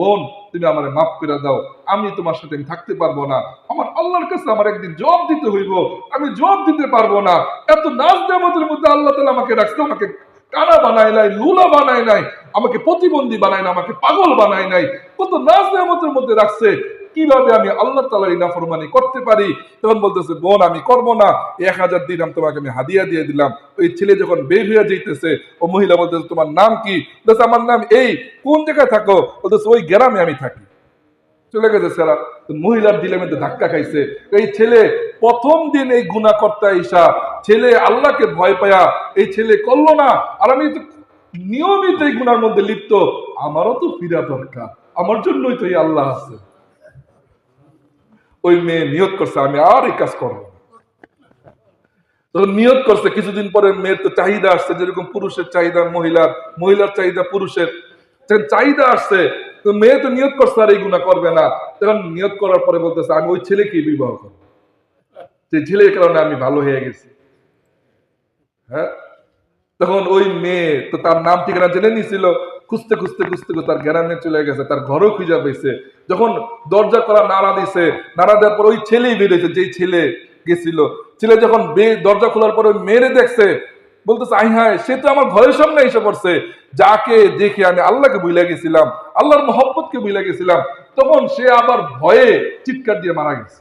বোন তুমি আমারে মাফ করে দাও, আমি তোমার সাথে থাকতে পারবো না, আমার আল্লাহর কাছে আমার একদিন জবাব দিতে হইব, আমি জবাব দিতে পারবো না। এত নাজ নেয়ামতের মধ্যে আল্লাহ তাআলা আমাকে রাখছে, আমাকে কানা বানায় নাই, লুলা বানায় নাই, আমাকে প্রতিবন্ধী বানায় না, আমাকে পাগল বানায় নাই, কত নাজ নেয়ামতের মধ্যে রাখছে, কিভাবে আমি আল্লাহ তাআলার নাফরমানি করতে পারি? তখন বলতেছে, বোন আমি করব না, 1000 দিরহাম তোমাকে আমি হাদিয়া দিয়ে দিলাম। ওই ছেলে যখন বের হয়ে যাইতেছে, ও মহিলা বলতেছে, তোমার নাম কি? বলতেছে, আমার নাম এই। কোন জায়গায় থাকো? বলতেছে, ওই গ্রামে আমি থাকি। চলে গেছে সারা। মহিলার দিলের মধ্যে ধাক্কা খাইছে। এই ছেলে প্রথম দিন এই গুনাহ করতে আইসা ছেলে আল্লাহকে ভয় পায়া এই ছেলে করলো না, আর আমি তো নিয়মিত এই গুনার মধ্যে লিপ্ত, আমারও তো ফিরা দরকার, আমার জন্যই তো এই আল্লাহ আছে। ওই মেয়ে নিয়ত করছে, আমি আর এই কাজ করবো না। তখন নিয়ত করছে, কিছুদিন পরে মেয়ের তো চাহিদা আসছে, যেরকম পুরুষের চাহিদা মহিলার, মহিলার চাহিদা পুরুষের চাহিদা আসছে। তো মেয়ে তো নিয়ত করছে আর এই গুনাহ করবে না। তখন নিয়ত করার পরে বলতেছে, আমি ওই ছেলেকে বিবাহ করবো, যে ছেলের কারণে আমি ভালো হয়ে গেছি। হ্যাঁ, তখন ওই মেয়ে তো তার নাম ঠিকানা জেনে নিছিল, খুঁজতে খুঁজতে খুঁজতে তার গ্রামে চলে গেছে, তার ঘরও খুঁজে পেয়েছে। যখন দরজা করা নাড়া দিছে, নাড়া দেওয়ার পর ওই ছেলেই বেরিয়েছে, যে ছেলে গেছিল। ছেলে যখন দরজা খোলার পর ওই মেয়েরে দেখছে, বলতেছে, আই হায়, সে তো আমার ঘরের সামনে এসে পড়ছে, যাকে দেখে আমি আল্লাহকে ভুলে গেছিলাম, আল্লাহর মহব্বতকে ভুলে গেছিলাম। তখন সে আবার ভয়ে চিৎকার দিয়ে মারা গেছে।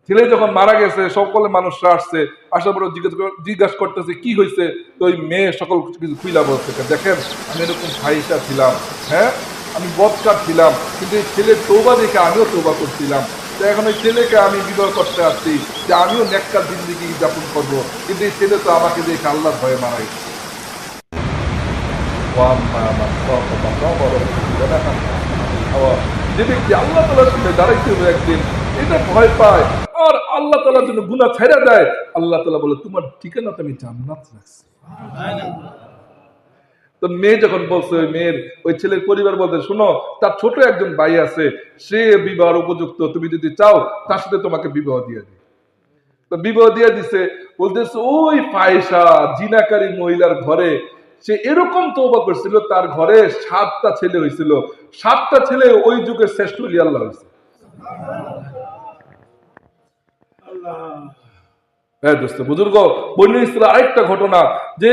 ছেলে যখন মারা গেছে, সকলে মানুষরা আসছে, আসার পরে জিজ্ঞাসা করতেছে কি হয়েছে। তো ওই মেয়ে সকল কিছু খুইলা বলছে, দেখেন আমি এরকম ফাহিশা ছিলাম, হ্যাঁ আমি বদকার ছিলাম, কিন্তু এই ছেলের তওবা দেখে আমিও তওবা করছিলাম। তো এখন ওই ছেলেকে আমি বিবাহ করতে আসছি, যে আমিও নেককার জিন্দেগি যাপন করব, কিন্তু এই ছেলে তো আমাকে দেখে আল্লাহর ভয়ে মারা গেছে। যে ব্যক্তি আল্লাহ তাআলার সামনে দাঁড়াইতে হবে একদিন, এটা ভয় পায় আর আল্লাহ তাআলার জন্য গুনাহ ছেড়ে দেয়, আল্লাহ তাআলা বলে, তোমার ঠিকানা তো আমি জান্নাত রাখছি। তো মেয়ে যখন বলছে, ওই মেয়ের ওই ছেলের পরিবার বলতে, শোনো, তার ছোট একজন ভাই আছে, সে বিবাহের উপযুক্ত, তুমি যদি চাও তার সাথে তোমাকে বিবাহ দিয়ে দিই। তো বিবাহ দিয়ে দিছে। বলতেছে, ওই ফাহিশা জিনাকারী মহিলার ঘরে সে এরকম তওবা করছিল, তার ঘরে 7টা ছেলে হয়েছিল, 7টা ছেলে ওই যুগের শ্রেষ্ঠ ওলি আল্লাহ হয়েছে। হ্যাঁ দোস্ত বুজুর্গ, বনি ইসরাঈলের আরেকটা ঘটনা, যে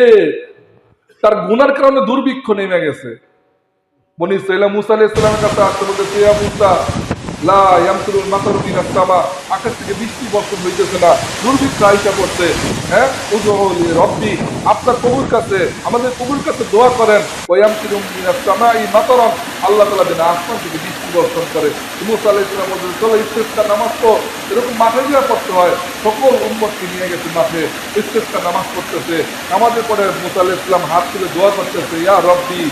তার গুনার কারণে দুর্ভিক্ষ নেমে গেছে। বনি ইসরাঈল মুসা আলাইহিস সালামের কাছে আসতে বলতেছে, ইয়া মুসা লা ইয়ামতুরুল মাতারু মিনাস সামা, আকাশ থেকে বৃষ্টি বর্ষণ হইতেছে না, দুর্ভিক্ষ আইসা পড়ছে। হ্যাঁ, উদউ লি রব্বি, আপনার প্রভুর কাছে, আমাদের প্রভুর কাছে দোয়া করেন, ওয়া ইয়ামতুরু মিনাস সামাই মাতারান, আল্লাহ তাআলা যেন আসমান থেকে বৃষ্টি বর্ষণ করে। মুসা আলাইহিস সালাম বলতেন, চলো ইস্তিসকা নামাজ তো এরকম মাঠে গিয়ে পড়তে হয়। সকল উম্মতকে নিয়ে গেছে মাঠে, ইস্তিসকা নামাজ পড়তেছে। নামাজের পরে মুসা আলাইহিস সালাম হাত তুলে দোয়া করতেছে, ইয়া রব্বি,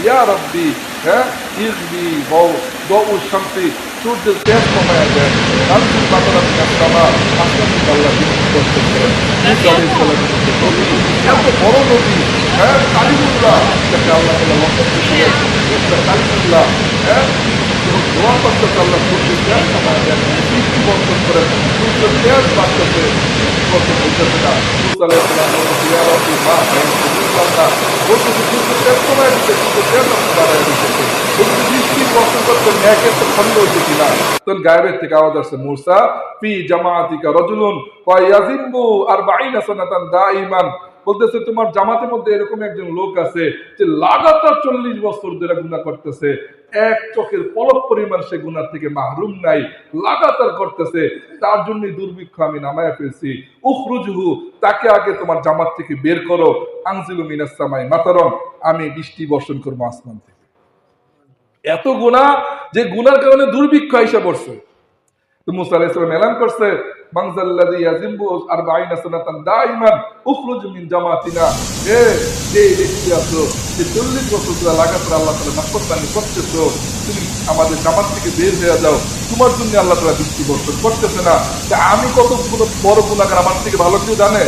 ইয়া রব্বি, হ্যাঁ ইজবি বউ দউ শামসি, সূর্যের তেজ কমায়া দেন, আল্লাহ তাআলা কাসসামা, আসমান থেকে আল্লাহ বৃষ্টি বর্ষণ করেন। মুসা আলাইহিস সালাম এত বড় নবী, হ্যাঁ কালিমুল্লাহ, যাকে আল্লাহ তাআলা লক্ষ্য করেছিলেন, কালিমুল্লাহ, হ্যাঁ দোয়া করতেছে, আল্লাহ সূর্যের তেজ কমায়া দেন, বৃষ্টি বর্ষণ করেন, সূর্যের তেজ বাড়তেছে, বৃষ্টি বর্ষণ হইতেছে না। মুসা আলাইহিস সালাম বলতেছে, ইয়া রব্বি মা বুঝলাম না, বলতেছে সূর্যের তেজ কমায়া দিতে, সূর্যের তেজ আপনি বাড়ায় দিতেছে, বলতেছে বৃষ্টি বর্ষণ করতে ন্যাকের তো খন্ড হয়েছে কিনা। তখন গায়েবের থেকে আওয়াজ আসছে, মুসা ফি জামাআতিকা রাজুলুন ওয়া ইয়াজিমু 40 সানাতান দাইমান, বলতেছে তোমার জামাতের মধ্যে এরকম একজন লোক আছে যে লাগাতার 40 বছর ধরে গুনাহ করতেছে, এক চোখের পলক পরিমাণ সে গুনাহ থেকে মাহরুম নাই, লাগাতার করতেছে, তার জন্য দুর্ভিক্ষ আমি নামায়া ফেলছি। উখরুজহু, তাকে আগে তোমার জামাত থেকে বের করো, আনজিলু মিনাস সামাই মাতারান, আমি বৃষ্টি বর্ষণ করবো আসমান থেকে। এত গুনাহ, যে গুনার কারণে দুর্ভিক্ষ আইসা পড়ছে। তো মুসা আলাইহিস সালাম এলান করছে, মানজাল্লাযী ইয়াজিমু 40 সানাতান দাইমান উখরুজ মিন জামাতিনা, যে ব্যক্তি আছো যে 40 বছর ধরে লাগাতার আল্লাহ তাআলা নাফরমানি করতেছো, তুমি আমাদের জামাত থেকে বের হয়ে যাও, তোমার জন্য আল্লাহ তাআলা বৃষ্টি বর্ষণ করতেছে না। আমি কত বড় গুনাহগার, আমার থেকে ভালো কেউ জানে?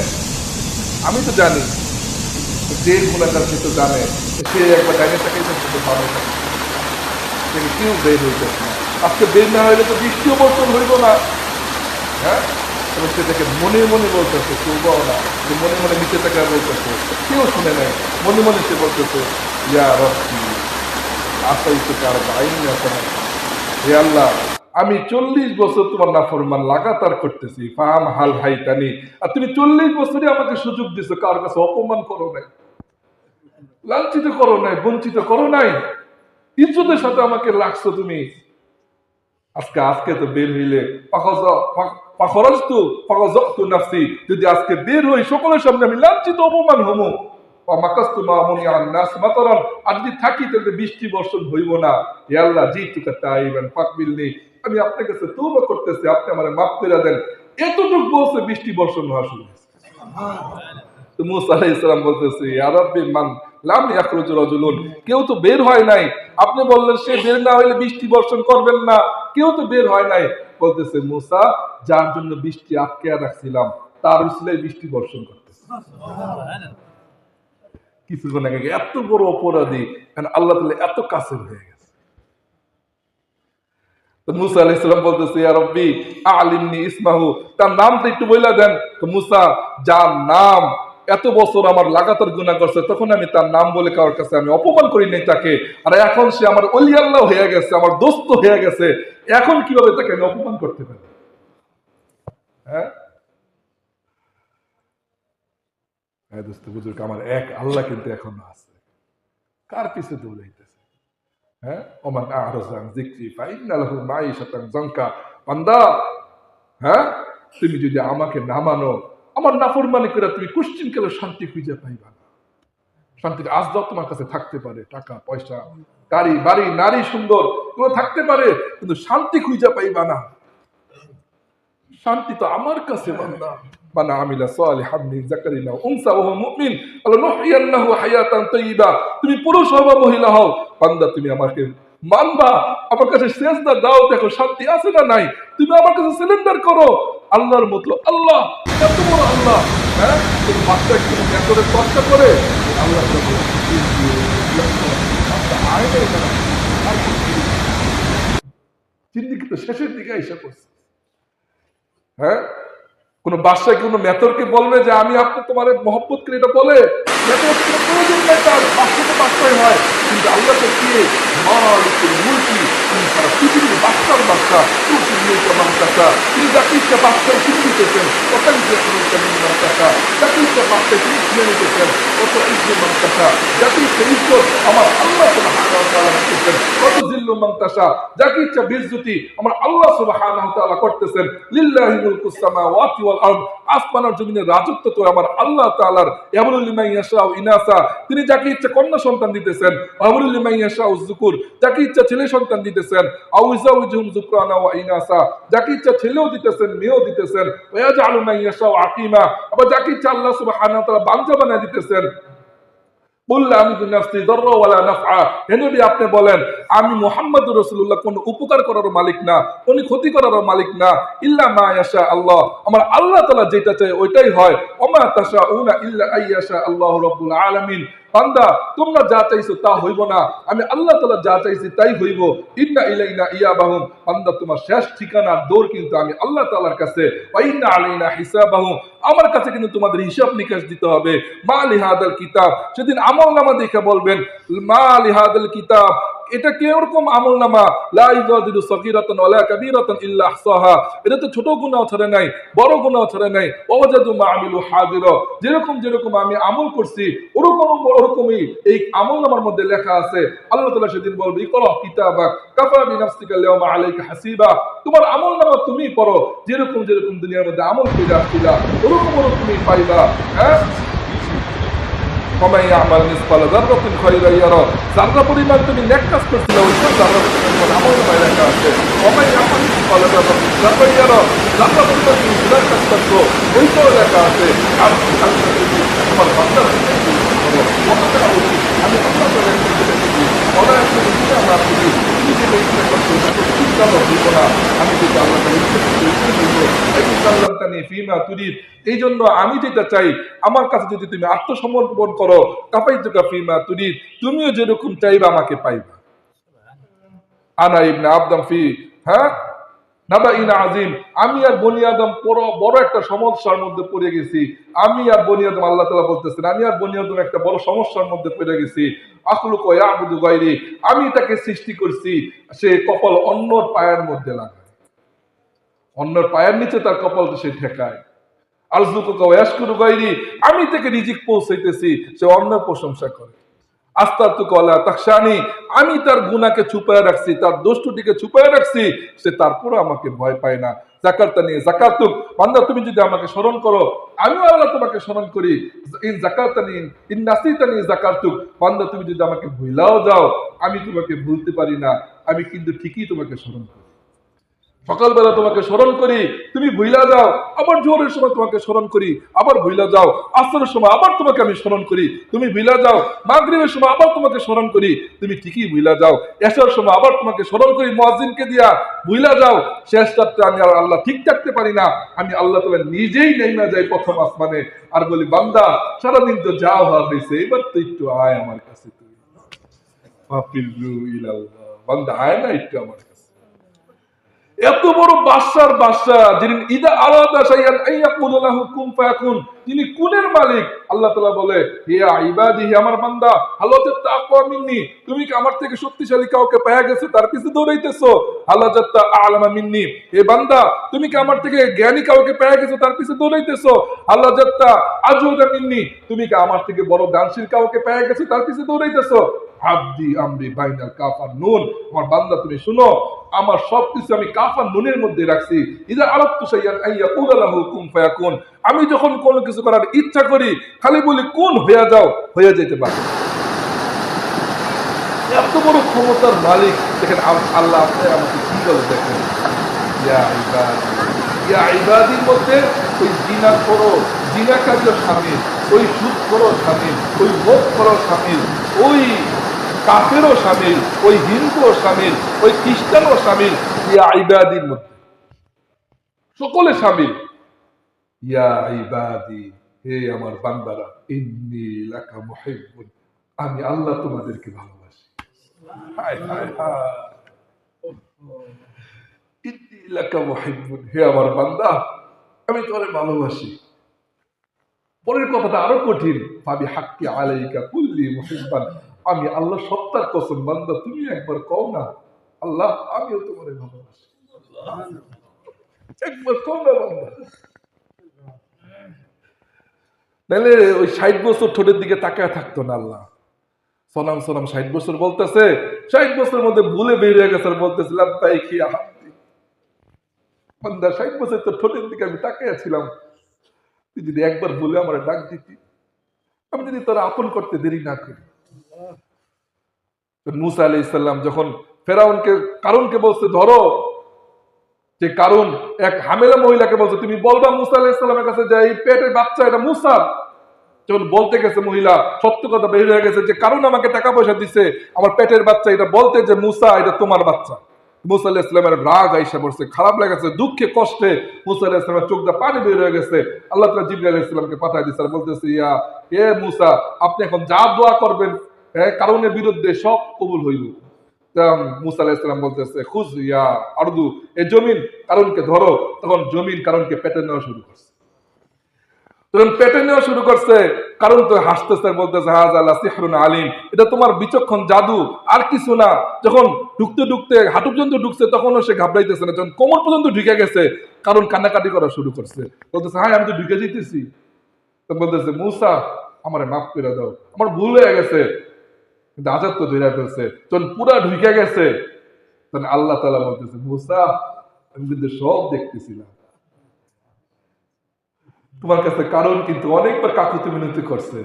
আমি তো জানি। যে গুনাহগার সে তো জানে, সে একবার ডাইনে তাকাইছে, সে তো ভালো থাকে, কেউ বের হইতেছে না। আজকে বের না হইলে তো বৃষ্টিও বর্ষণ হইব না। হ্যাঁ, এবং সেটাকে মনে মনে বলতেছে, কেউও না, যে মনে মনে নিচে টাকা বলতেছে, কেউ শুনে নাই, মনে মনে সে বলতেছে, ইয়া রব্বি আসাইতুকা আরবাঈনা সানাতান। হে আল্লাহ, আমি 40 বছর তোমার নাফরমান লাগাতার করতেছি, ফাহাম হাল হাইতানি, আর তুমি 40 বছরই আমাকে সুযোগ দিছো, কার কাছে অপমান করো নাই, লাঞ্ছিত করো নাই, বঞ্চিত করো নাই, ইজ্জতের সাথে আমাকে রাখছো তুমি। আজকে তো বের হইলে নাফসি, যদি আজকে বের হই সকলের সামনে আমি লাঞ্ছিত অপমান হমু। আর যদি থাকি তাহলে বৃষ্টি বর্ষণ হইব না। হে আল্লাহ, জিতুকা তাইবান ফাকবিলনি, আমি আপনার কাছে তওবা করতেছি, আপনি আমারে মাফ করে দেন। এতটুকু বলছে, বৃষ্টি বর্ষণ হওয়া শুরু হয়েছে। তো মুসা আলাইহিস সালাম বলতেছে, ইয়া রাব্বি মান লাম ইয়াখরুজ রাজুলুন, কেউ তো বের হয় নাই, আপনি বললেন সে বের না হইলে বৃষ্টি বর্ষণ করবেন না, কেউ তো বের হয় নাই। বলতেছে, মুসা, যার জন্য বৃষ্টি আটকে রাখছিলাম তার উসিলায় বৃষ্টি বর্ষণ করতেছে। কিছুক্ষণ আগে এত বড় অপরাধী আল্লাহ তাআলা এত কাছে হয়ে গেছে। তো মুসা আলাইহিস সালাম বলতেছে, ইয়া রাব্বি আলিমনি ইসমাহু, তার নামটা একটু বইলা দেন। তো মুসা, যার নাম এত বছর আমার লাগাতার গুনাহ করছে, তখন আমি তার নাম বলে কারোর কাছে আমি অপমান করি নাই তাকে, আর এখন সে আমার ওলি আল্লাহ হয়ে গেছে, আমার দোস্ত হয়ে গেছে, এখন কিভাবে তাকে আমি অপমান করতে পারি? হ্যাঁ হ্যাঁ দোস্ত বুজুর্গ, আমার এক আল্লাহ কিন্তু এখনো আছে, কার পিছে দৌড়াইতেছে? হ্যাঁ, ওমান আ'রাযা আন যিকরি ফাইন্না লাহু মাঈশাতান যানকা। বান্দা, হ্যাঁ, তুমি যদি আমাকে না মানো, আমার নাফরমানি করে তুমি কোশ্চিন কালে শান্তি খুঁজে পাইবা না। শান্তির আজদাও তোমার কাছে থাকতে পারে, টাকা পয়সা, গাড়ি বাড়ি, নারী সুন্দর, এগুলো থাকতে পারে, কিন্তু শান্তি খুঁজে পাইবা না। শান্তি তো আমার কাছে। বান্দা, মান আমিলা সালিহান মিন যাকারিন আও উনসা ওয়া হুয়া মুমিন ফালানুহইয়ান্নাহু হায়াতান তাইয়্যিবা। তুমি পুরুষ হও বা মহিলা হও, বান্দা তুমি আমাকে মানবা, আমার কাছে সিজদা দাও, দেখো শান্তি আছে না নাই, তুমি আমার কাছে সিলিন্ডার করো। আল্লাহর মতলব আল্লাহ, এত বড় আল্লাহ। হ্যাঁ, তুমি বাচ্চা একটু এতরে চর্চা করে আল্লাহ চিন্তিত শেষের দিকে এসে পড়ছে। হ্যাঁ, কোন বাদশাহ কোন মেথরকে বলবে যে আমি আপনি তোমার মহব্বত করে, এটা বলে মেথর কোনো প্রয়োজন নাই, তার বাদশাহ তো বাদশাহ হয়, কিন্তু আল্লাহ তো কি মালিকুল মুলকি, তিনি সারা পৃথিবীর বাদশার বাদশাহ, তুতিল মুলকা মান তাশা, তিনি যাকে ইচ্ছা বাদশাহ তিনি দিতেছেন, ওয়াতানজিউল মুলকা মিম্মান তাশা, যাকে ইচ্ছা বাদশাহ তিনি ছিনে নিতেছেন, কত ইজ্জু মান তাশা, যাকে ইচ্ছা ইজ্জত আমার আল্লাহ সুবহানাহু ওয়া তাআলা দিতেছেন, কত জিল্লু মান তাশা, যাকে ইচ্ছা বেইজ্জতি আমার আল্লাহ সুবহানাহু ওয়া তাআলা করতেছেন। লিল্লাহি মুলকুস সামাওয়াতি ওয়াল আরদ, আসমান আর জমিনের রাজত্ব তো আমার আল্লাহ তাআলার। ইয়াবুলু লিমান ইয়াশাউ ইনাসা, তিনি যাকে ইচ্ছা কন্যা সন্তান দিতেছেন, ওয়াবুলু লিমান ইয়াশাউ যুকুর, যাকে ইচ্ছা ছেলে সন্তান দিতেছেন, আও ইযাউজুহুম যুকরানা ওয়া ইনাসা, যাকে ইচ্ছা ছেলেও দিতেছেন মেয়েও দিতেছেন, ওয়া ইয়াজআলু মান ইয়াশাউ আকিমা, আবার যাকে ইচ্ছা আল্লাহ সুবহানাহু ওয়া তাআলা বাঞ্ছা বানায় দিতেছেন। আপনি বলেন, আমি মুহাম্মদুর রাসূলুল্লাহ কোন উপকার করার মালিক না, কোন ক্ষতি করার মালিক না, ইল্লা মা ইয়াশা আল্লাহ, আমার আল্লাহ তাআলা যেটা চায় ওইটাই হয়। ওমা তাশাউনা ইল্লা আইয়াশা আল্লাহু রাব্বুল আলামিন। বান্দা, তোমরা যা চাইছো তা হইব না, আমি আল্লাহ তাআলা যা চাইছি তাই হইব। ইন্না ইলাইনা ইয়াবাহুম, বান্দা তোমার শেষ ঠিকানার দৌড় কিন্তু আমি আল্লাহ তাআলার কাছে। ওয়া ইন্না আলাইনা হিসাবাহুম, আমার কাছে কিন্তু তোমাদের হিসাব নিকাশ দিতে হবে। মা লিহাদাল কিতাব, সেদিন আমলনামা দেখে বলবেন মা লিহাদাল কিতাব, এটা কি এরকম আমলনামা, লা ইউগাদিরু সগীরাতান ওয়ালা কাবীরাতান ইল্লা আহসাহা, এটা তো ছোট গুনাহ ছাড়ে নাই, বড় গুনাহ ছাড়ে নাই। ওয়াজাদু মা আমিলু হাদিরা, যেরকম যেরকম আমি আমল করছি ওরকমই এই আমলনামার মধ্যে লেখা আছে। আল্লাহ তাআলা সেদিন বলবে, ইকরা কিতাবাক কাফা বিনাফসিকা আল-ইয়াওমা আলাইকা হাসিবা, তোমার আমলনামা তুমি পড়ো, যেরকম যেরকম দুনিয়ার মধ্যে আমল করে আসছিলা ওরকম তুমি পাইবা। হ্যাঁ, যারা পরিমাণ তুমি নেক কাজ করছিলে ওই যারা পরিমাণ আমলনামায় লেখা আছে, যারা পরিমাণ তুমি গুনাহ কাজ করছো ওইটাও লেখা আছে। আর তোমার বান্দার আমি এই জন্য আমি যেটা চাই, আমার কাছে যদি তুমি আত্মসমর্পণ করো, কাফাইতুকা ফিমা তুরিদ, তুমিও যেরকম চাইবা আমাকে পাইবা। আনা ইবনে আদম ফি, হ্যাঁ, নাবাইন আযীম। আমি আর বনি আদম বড় একটা সমস্যার মধ্যে পড়ে গেছি। আমি আর বনি আদম, আল্লাহ তাআলা বলতেছেন, আমি আর বনি আদম একটা বড় সমস্যার মধ্যে পড়ে গেছি। আখলুকু ওয়া ইয়াবুদু গায়রি, আমি তাকে সৃষ্টি করছি, সে কপাল অন্যর পায়ের মধ্যে লাগায়, অন্যর পায়ের নিচে তার কপালটা সে ঠেকায়। আরযুকুকা ওয়া ইয়াশকুরু গায়রি, আমি তাকে রিজিক পৌঁছাইতেছি, সে অন্যের প্রশংসা করে। আস্তাগফিরুকা ওয়া লা তাখশানি, আমি তার গুনাহকে ছুপায় রাখছি, তার দোষটিকে ছুপায় রাখছি, সে তারপরে আমাকে ভয় পায় না। যাকারতানি যাকাতুক, বান্দা তুমি যদি আমাকে স্মরণ করো, আমিও আল্লাহ তোমাকে স্মরণ করি। ইন যাকারতানি ইন নাসিতানি যাকারতুক, বান্দা তুমি যদি আমাকে ভুলাও যাও, আমি তোমাকে ভুলতে পারি না, আমি কিন্তু ঠিকই তোমাকে স্মরণ করি। সকালবেলা তোমাকে স্মরণ করি, তুমি ভুইলা যাও, আবার জোহরের সময় তোমাকে স্মরণ করি, আবার ভুইলা যাও, আসরের সময় আবার তোমাকে আমি স্মরণ করি, তুমি ভুইলা যাও, মাগরিবের সময় আবার তোমাকে স্মরণ করি, তুমি ঠিকই ভুইলা যাও, এশার সময় আবার তোমাকে স্মরণ করি মুয়াজ্জিনকে দিয়া, ভুইলা যাও। শেষ রাত্রে আমি আর আল্লাহ ঠিক থাকতে পারি না, আমি আল্লাহ তাআলা নিজেই নেমে যাই প্রথম আসমানে, আর বলি, বান্দা সারাদিন তো যা হওয়া হয়েছে, এবার তো একটু আয় আমার কাছে, তুই ফাফিরু ইলাল্লাহ, বান্দা আয় না একটু আমার কাছে। এত বড় বাদশার বাদশা, যিনি ইদা আরাদা শাইআন আইয়াকুল লাহু কুন ফায়াকুন, তিনি কুনের মালিক। আল্লাহ তাআলা বলে, ইয়া ইবাদি, হে আমার বান্দা, হালাত তাকওয়া মিন্নি, তুমি কি আমার থেকে শক্তিশালী কাউকে পেয়ে গেছো তার পিছে দৌড়াইতেছো? হালাত আ'লামা মিন্নি, হে বান্দা, তুমি কি আমার থেকে জ্ঞানী কাউকে পেয়ে গেছো তার পিছে দৌড়াইতেছো? হালাত আজওয়াদা মিন্নি, তুমি কি আমার থেকে বড় দানশীল কাউকে পেয়ে গেছো তার পিছে দৌড়াইতেছো? আব্দি আমরি বাইনাল কাফ আর নুন, আমার বান্দা তুমি শুনো, আমার সবকিছু আমি কাফ আর নুনের মধ্যে রাখছি। ইযা আরাদতু শাইআন আইয়াকুল লাহু কুন ফায়াকুন, আমি যখন কোনো কিছু করার ইচ্ছা করি, খালি বলি কুন, হয়ে যাও, হয়ে যেতে পারে। এত বড় ক্ষমতার মালিক দেখেন আল্লাহ, আপনি আমাকে কি বলে দেখেন, ইয়া ইবাদি, ইয়া ইবাদির মধ্যে ওই জিনা করো, জিনা কাজের শামিল, ওই সুদ করো শামিল, ওই ভোগ করো শামিল, ওই কাফেরও শামিল, ওই হিন্দুও শামিল, ওই খ্রিস্টানও শামিল, ইয়া ইবাদির মধ্যে সকলে শামিল। ইয়া ইবাদি, হে আমার বান্দারা, ইন্নী লাকা মুহিব্বুন, আমি আল্লাহ তোমাদেরকে ভালোবাসি। হায় হায় হায়, ইন্নী লাকা মুহিব্বুন, হে আমার বান্দা, আমি তোমারে ভালোবাসি। পরের কথাটা আরো কঠিন, ফাবি হাক্কি আলাইকা কুল্লি মুহিব্বান, আমি আল্লাহ সত্তার কসম, বান্দা তুমি একবার কও না, আল্লাহ আমিও তোমারে ভালোবাসি, একবার কও না বান্দা। তাহলে ওই 60 বছর ঠোঁটের দিকে তাকায় থাকতো না আল্লাহ। সনাম সনাম 60 বছর বলতেছে, 60 বছরের মধ্যে ভুলে বের হয়ে গেছে, বলতেছে লাব্বাইক ইয়া হামদি, বান্দা 60 বছর তোর ঠোঁটের দিকে আমি তাকায় ছিলাম, তুই যদি একবার বলে আমার ডাক দিতি, আমি যদি তোর আপন করতে দেরি না করি। মুসা আলাইহিস সালাম যখন ফেরাউনকে, কারুনকে বলছে ধরো, যে কারুন এক হামেলা মহিলাকে বলছে, তুমি বলবা মুসা আলাইহিস সালামের কাছে যে এই পেটের বাচ্চা এটা মুসা। যখন বলতে গেছে মহিলা, সত্য কথা বের হয়ে গেছে যে কারুন আমাকে টাকা পয়সা দিছে আমার পেটের বাচ্চা এটা বলতে, যে মুসা এটা তোমার বাচ্চা। মুসা আলাইহিস সালামের রাগ আইসা পড়ছে, খারাপ লেগেছে, দুঃখে কষ্টে মুসা আলাইহিস সালামের চোখ দিয়ে পানি বের হয়ে গেছে। আল্লাহ তাআলা জিবরাইল আলাইহিস সালামকে পাঠিয়ে দিয়েছে, আর বলতেছে, ইয়া হে মুসা, আপনি এখন যা দোয়া করবেন কারুনের বিরুদ্ধে সব কবুল হইল। মুসা আলাইহিস সালাম বলতেছে, খুজ ইয়া আরদু, এই জমিন কারুনকে ধরো। তখন জমিন কারুনকে পেটে নেওয়া শুরু করছে, তখন পেটে নেওয়া শুরু করছে। কারণ তো হাসতেছে, বলতেছে, হাযা লা সিহরুন আলীম, এটা তোমার বিচক্ষণ জাদু, আর কিছু না। যখন ঢুকতে ঢুকতে হাঁটু পর্যন্ত ঢুকছে, তখনও সে ঘাবড়াইতেছে না। যখন কোমর পর্যন্ত ঢুকে গেছে, কারণ কান্নাকাটি করা শুরু করছে, বলতেছে, হ্যাঁ আমি তো ঢুকে যেতেছি। তখন বলতেছে, মুসা আমারে মাফ করে দাও, আমার ভুল হয়ে গেছে, কিন্তু আজাদ তো ধরে ফেলছে। যখন পুরা ঢুকে গেছে, তখন আল্লাহ তাআলা বলতেছে, মুসা আমি কিন্তু সব দেখতেছিলাম, তোমার কাছে কারণ কিন্তু অনেকবার কাকুতি মিনতি করছে।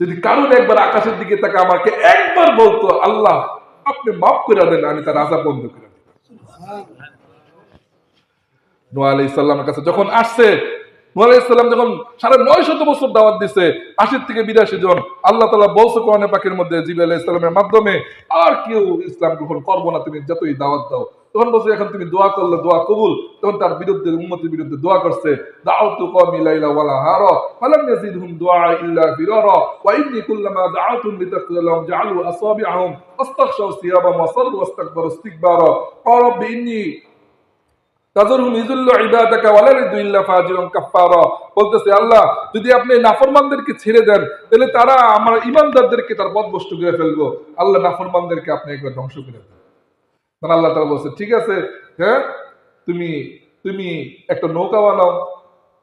যদি কারণ একবার আকাশের দিকে তাকে আমাকে একবার বলতো, আল্লাহ আপনি মাফ করে দেন, আমি তার আযাব বন্ধ করে দিই। নূহ আলাইহিস সালামের কাছে যখন আসছে, নূহ আলাইহিস সালাম যখন 950 বছর দাওয়াত দিছে, 80 থেকে 82 জন, আল্লাহ তাআলা বলছে কোরআনে পাকের মধ্যে জিবরাইল আলাইহিস সালামের মাধ্যমে, আর কেউ ইসলাম গ্রহণ করবো না, তুমি যতই দাওয়াত দাও। তখন বলছে, এখন তুমি দোয়া করলে দোয়া কবুল। তখন তার বিরুদ্ধে, উম্মতের বিরুদ্ধে দোয়া করছে, দাউতু কওমি লাইলা ওয়ালা হারা ফালাম ইয়াজিদহুম দুআ ইল্লা ফিরারা ওয়া ইন্নী কুল্লামা দাআতুহুম লিতাগফিরা লাহুম জাআলু আসাবিআহুম ওয়াস্তাগশাউ সিয়াবাহুম ওয়া সাররু ওয়াস্তাকবারু ইস্তিকবারা ক্বালা রাব্বি ইন্নী তাজরহুম ইযুল্লু ইবাদাকা ওয়া লা ইয়ালিদু ইল্লা ফাজিরান কাফফারা। বলতেছে আল্লাহ যদি আপনি নাফরমানদেরকে ছেড়ে দেন তাহলে তারা আমার ঈমানদারদেরকে তার পথভ্রষ্ট করে ফেলবো, আল্লাহ নাফরমানদেরকে আপনি একবার ধ্বংস করে দেন। তখন আল্লাহ তাআলা বলছে ঠিক আছে, হ্যাঁ তুমি তুমি একটা নৌকা বানাও।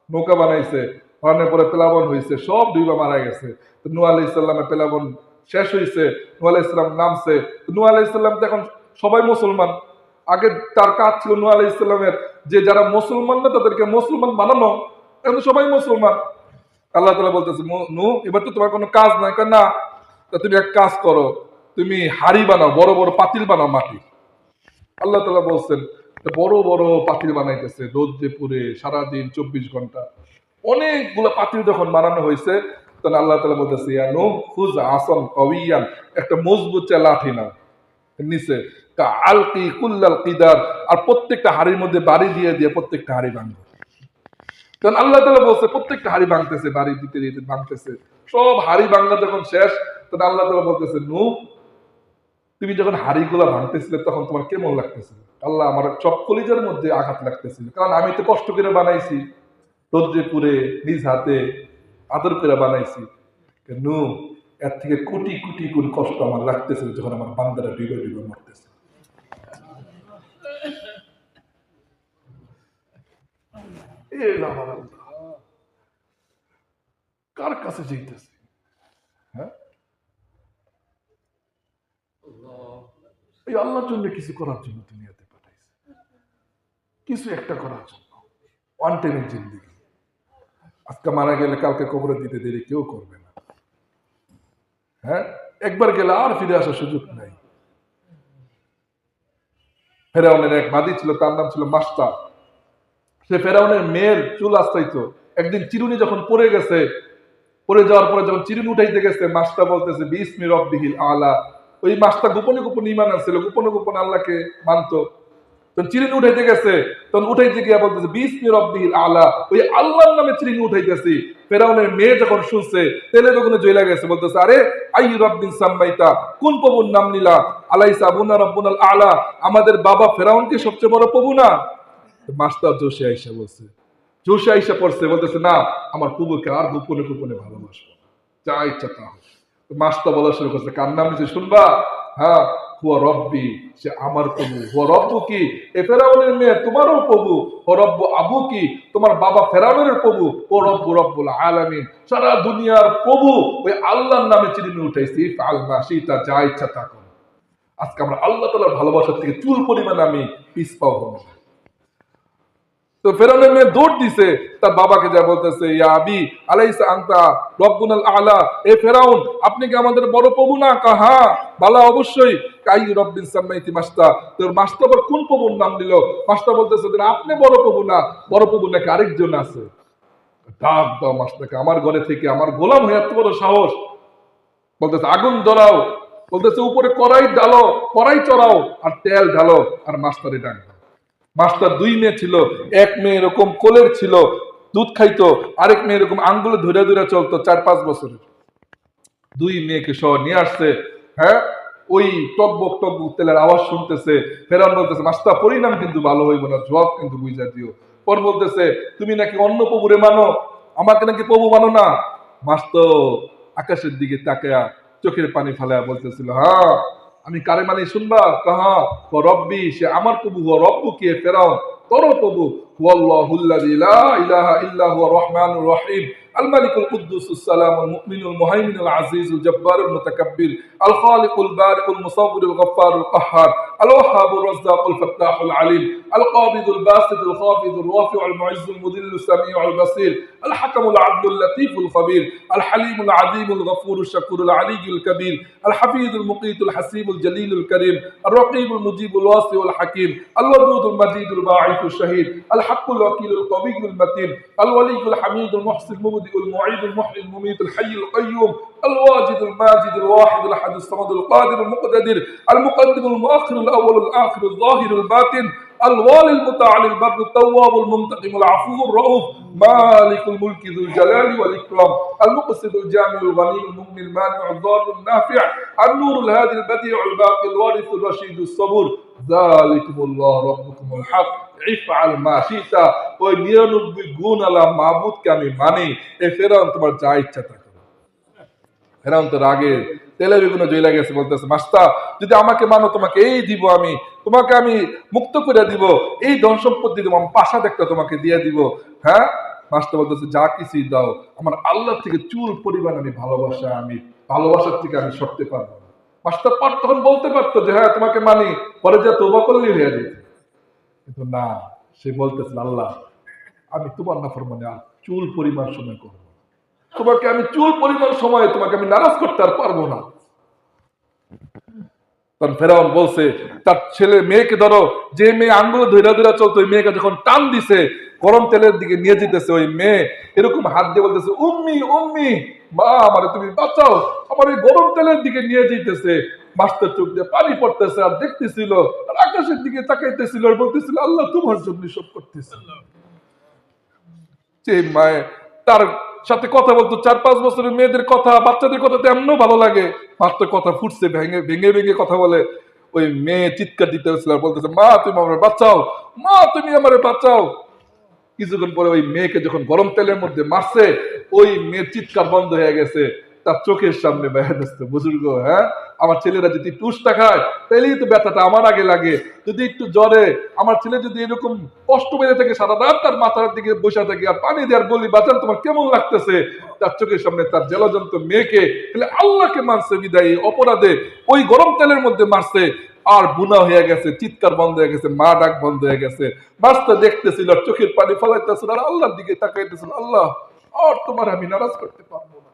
নৌকা বানাইছে, বানানোর পরে প্লাবন হয়েছে, সব ডুইবা মারা গেছে। তো নূহ আলাইহিস সালামের প্লাবন শেষ হয়েছে, নূহ আলাইহিস সালাম নামছে। নূহ আলাইহিস সালাম তো এখন সবাই মুসলমান। আগে তার কাজ ছিল নূহ আলাইহিস সালামের যে যারা মুসলমান না তাদেরকে মুসলমান বানানো, এখন তো সবাই মুসলমান। আল্লাহ তাআলা বলতেছে নূহ এবার তো তোমার কোনো কাজ নাই, কেন না? তা তুমি এক কাজ করো, তুমি হাড়ি বানাও, বড় বড় পাতিল বানাও মাটি। আল্লাহ তাআলা বলছেন বড় বড় পাতিল বানাইতেছে রোদ্রে পুড়ে সারাদিন 24 ঘন্টা। অনেকগুলো পাতিল যখন বানানো হয়েছে তখন আল্লাহ তাআলা বলতেছে ইয়া নূহ খুয আসান কাওয়িয়ান, একটা মজবুত লাঠি নাও নিচে, কা আলকি কুল্লাল কিদার, আর প্রত্যেকটা হাড়ির মধ্যে বাড়ি দিয়ে দিয়ে প্রত্যেকটা হাড়ি ভাঙবে। কারণ আল্লাহ তাআলা বলছে প্রত্যেকটা হাড়ি ভাঙতেছে, বাড়ি দিতে দিতে ভাঙতেছে। সব হাড়ি ভাঙা যখন শেষ তখন আল্লাহ তাআলা বলতেছে নূহ তুমি যখন হাড়িগুলা ভাঙতেছিলে তখন তোমার কেমন লাগতেছিল? আল্লাহ আমার সব কলিজার মধ্যে আঘাত লাগতেছিল, কারণ আমি তো কষ্ট করে বানাইছি, রোদ্রে পুড়ে নিজ হাতে আদর করে বানাইছি। নূহ এর থেকে কোটি কোটি গুণ কষ্ট আমার লাগতেছিল যখন আমার বান্দারা ডুবে ডুবে মরতেছে। কার কাছে যাইতেছে? হ্যাঁ, এই আল্লাহর জন্য কিছু করার জন্য দুনিয়াতে পাঠাইছে, কিছু একটা করার জন্য। ওয়ান টাইমের জিন্দেগি, আজকে মারা গেলে কালকে কবরে দিতে দেরি কেউ করবে না। হ্যাঁ, একবার গেলে আর ফিরে আসার সুযোগ নাই। ফেরাউনের এক বাদী ছিল, তার নাম ছিল মাস্তা। সে ফেরাউনের মেয়ের চুল আস্তাইতো। একদিন চিরুনি যখন পড়ে গেছে, পড়ে যাওয়ার পরে যখন চিরুনি উঠাইতে গেছে, মাস্তা বলতেছে বিসমি রব্বিহিল আলা। ওই মাস্তা গোপনে গোপনে ঈমান আনছিল, গোপনে গোপনে আল্লাহকে মানতো। তখন চিরুনি উঠাইতে গেছে, তখন উঠাইতে গিয়া বলতেছে বিসমি রব্বিহিল আলা, ওই আল্লাহর নামে চিরুনি উঠাইতেছি। ফেরাউনের মেয়ে যখন শুনছে তেলে বেগুনে জ্বলা গেছে, বলতেছে আরে আই রব্বিন সাম্মাইতা, কোন প্রভুর নাম নিলা? আলাইসা আবুনা রব্বুনাল আলা, আমাদের বাবা ফেরাউনকে সবচেয়ে বড় প্রভু না? মাস্টার জোশে আইসা বলছে, জোশে আইসা পড়ছে, বলতেছে না আমার প্রভুকে আর গোপনে গোপনে ভালোবাসবো, যা ইচ্ছা তা হোক। মাস্টার বলা শুরু করছে, কার নাম নিচে শুনবা? হ্যাঁ, হুয়া রব্বি, সে আমার প্রভু। হুয়া রব্বু কি, এ ফেরাউনের মেয়ে তোমারও প্রভু। ও রব্বু আবু কি, তোমার বাবা ফেরাউনের প্রভু। ও রব্বু রব্বুল আলামিন, সারা দুনিয়ার প্রভু। ওই আল্লাহর নামে চিরুনি উঠাইছি, ফাল মা শিতা, যা ইচ্ছা তা করো। আজকে আমরা আল্লাহ তাআলার ভালোবাসার থেকে চুল পরিমাণ আমি পিছপাও হব না। তো ফেরাউনের মেয়ে দৌড় দিছে, তার বাবাকে যা বলতেছে ইয়া আবি আলাইসা আনতা রব্বুনাল আলা, এ ফেরাউন আপনি কি আমাদের বড় প্রভু না? কাহা বালা, অবশ্যই। কাই রব্বিন সাম্মাইতি মাস্তা, তোর মাস্তা আবার কোন প্রভুর নাম দিল? মাস্তা বলতেছে আপনি বড় প্রভু না, বড় প্রভু নাকি আরেকজন আছে। ডাক দাও মাস্তাকে, আমার ঘরে থেকে আমার গোলাম হয়ে এত বড় সাহস। বলতেছে আগুন জ্বলাও, বলতেছে উপরে কড়াই ঢালো, কড়াই চড়াও আর তেল ঢালো, আর মাস্টারে ডাক দাও। মাস্টার দুই মেয়ে ছিল, এক মেয়ে এরকম কোলের ছিল, দুধ খাইতো, আরেক মেয়ে এরকম আঙ্গুলে ধরে ধরে চলতো, 4-5 বছরের। দুই মেয়েকে সহ নিয়ে আসছে। হ্যাঁ, ওই টকবক টকবক তেলের আওয়াজ শুনতেছে। ফেরাউন বলতেছে মাস্টার পরিণাম কিন্তু ভালো হইব না, জবাব কিন্তু বুঝা দিও। পর বলতেছে তুমি নাকি অন্য প্রভুরে মানো, আমাকে নাকি প্রভু মানো না। মাস্টার আকাশের দিকে তাকায়া চোখের পানি ফেলায়া বলতেছিল হ্যাঁ আমি কারে মানি শুনবা? কাহা ও রব্বি, সে আমার প্রভু। ও রব্বু কে, ফেরাউন তোর প্রভু। হুয়াল্লাহুল্লাযী লা ইলাহা ইল্লা হুয়া রহমানুর রহিম الملك القدوس السلام المؤمن المهيمن العزيز الجبار المتكبر الخالق البارئ المصور الغفار القهار الوهاب الرزاق الفتاح العليم القابض الباسط الخافض الرافع المعز المذل السميع البصير الحكم العدل اللطيف الخبير الحليم العظيم الغفور الشكور العلي الكبير الحفيظ المقيت الحسيب الجليل الكريم الرقيب المجيب الواسع الحكيم الودود المجيد الباعث الشهيد الحق الوكيل القوي المتين الولي الحميد المحسن المبدئ المعيد المحيي المميت الحي القيوم الواجد الماجد الواحد الاحد الصمد القادر المقتدر المقدم المؤخر الاول الاخر الظاهر الباطن আল ওয়ালিল মুতাআলিল বাররুত তাওয়াবুল মুনতাকিমুল আফুউর রাউফ মালিকুল মুলকি যুল জালালি ওয়াল ইকরাম আল মুকসিদুল জামিউল গনিয়ুল মুগনিল মানিউল যারুল নাফি' আন নূরুল হাদিল বাদিউল বাকিল ওয়ারিসুর রাশিদুস সাবুর যালিকুমুল্লাহ রাব্বুকুমুল হক ইফআল মা শিতা। ওই 99 গুণ আলা মাবুদকে আমি মানি। এই ফেরাউন তোমার যা ইচ্ছা তা করো। ফেরাউন তো রাগে তেলে বেগুনে জ্বলে গেছে, বলতেছে মাস্টার যদি আমাকে মানো তোমাকে এই দিব, আমি তোমাকে আমি মুক্ত করে দিব, এই ধন সম্পত্তি দিব, আমি প্রাসাদ একটা তোমাকে দিয়ে দিব। হ্যাঁ, মাস্টার বলতেছে যা কিছুই দাও, আমার আল্লাহ থেকে চুল পরিমাণ আমি ভালোবাসার থেকে আমি সরতে পারবো না। মাস্টার তখন বলতে পারতো যে হ্যাঁ তোমাকে মানি, পরে যা তওবা করলেই হয়ে যেত, কিন্তু না, সে বলতেছে আল্লাহ আমি তোমার নাফরমানি আর চুল পরিমাণ সময় করবো, তোমাকে আমি চুল পরিমাণ সময় তোমাকে আমি নারাজ করতে আর পারবো না। তখন ফেরাউন বলছে তার ছেলে মেয়েকে ধরো, যে মেয়ে আঙ্গুলে ধৈরা ধৈরা চলতো, ওই মেয়েকে যখন টান দিছে গরম তেলের দিকে নিয়ে যেতেছে, ওই মেয়ে এরকম হাত দিয়ে বলতেছে উম্মি উম্মি, মা আমারে তুমি বাঁচাও, আমার এই গরম তেলের দিকে নিয়ে যেতেছে। মাস্টার চোখ দিয়ে পানি পড়তেছে আর দেখতেছিল, আর আকাশের দিকে তাকাইতেছিল আর বলতেছিল আল্লাহ তোমার জন্য সব করতেছে। যে মায়ে তার সাথে কথা বলতো, 4-5 বছরের মেয়েদের কথা, বাচ্চাদের কথা তেমনও ভালো লাগে, মাত্র কথা ফুটছে, ভেঙে ভেঙে কথা বলে। ওই মেয়ে চিৎকার দিতে হচ্ছিল, বলতেছে মা তুমি আমার বাঁচাও, মা তুমি আমার বাঁচাও। কিছুক্ষণ পরে ওই মেয়েকে যখন গরম তেলের মধ্যে মারছে, ওই মেয়ের চিৎকার বন্ধ হয়ে গেছে, তার চোখের সামনে বেড়ে যাচ্ছে। বুজুর্গ, হ্যাঁ আমার ছেলেরা যদি টুসটা খায় তাহলেই তো ব্যথাটা আমার আগে লাগে, যদি একটু জ্বরে আমার ছেলে যদি এরকম কষ্ট পেয়ে থাকে সারা রাত তার মাথার দিকে বসে থাকে আর পানি দেওয়ার বলি বাঁচান তোমার কেমন লাগতেছে, তার চোখের সামনে তার জলজন্ত মেয়েকে তাহলে আল্লাহকে মারছে বিদায়ী অপরাধে ওই গরম তেলের মধ্যে মারছে, আর গুনাহ হয়ে গেছে, চিৎকার বন্ধ হয়ে গেছে, মা ডাক বন্ধ হয়ে গেছে। মাস্টার দেখতেছিল আর চোখের পানি ফলাইতেছিল আর আল্লাহর দিকে তাকাইতেছিল, আল্লাহ আর তোমার আমি নারাজ করতে পারবো না।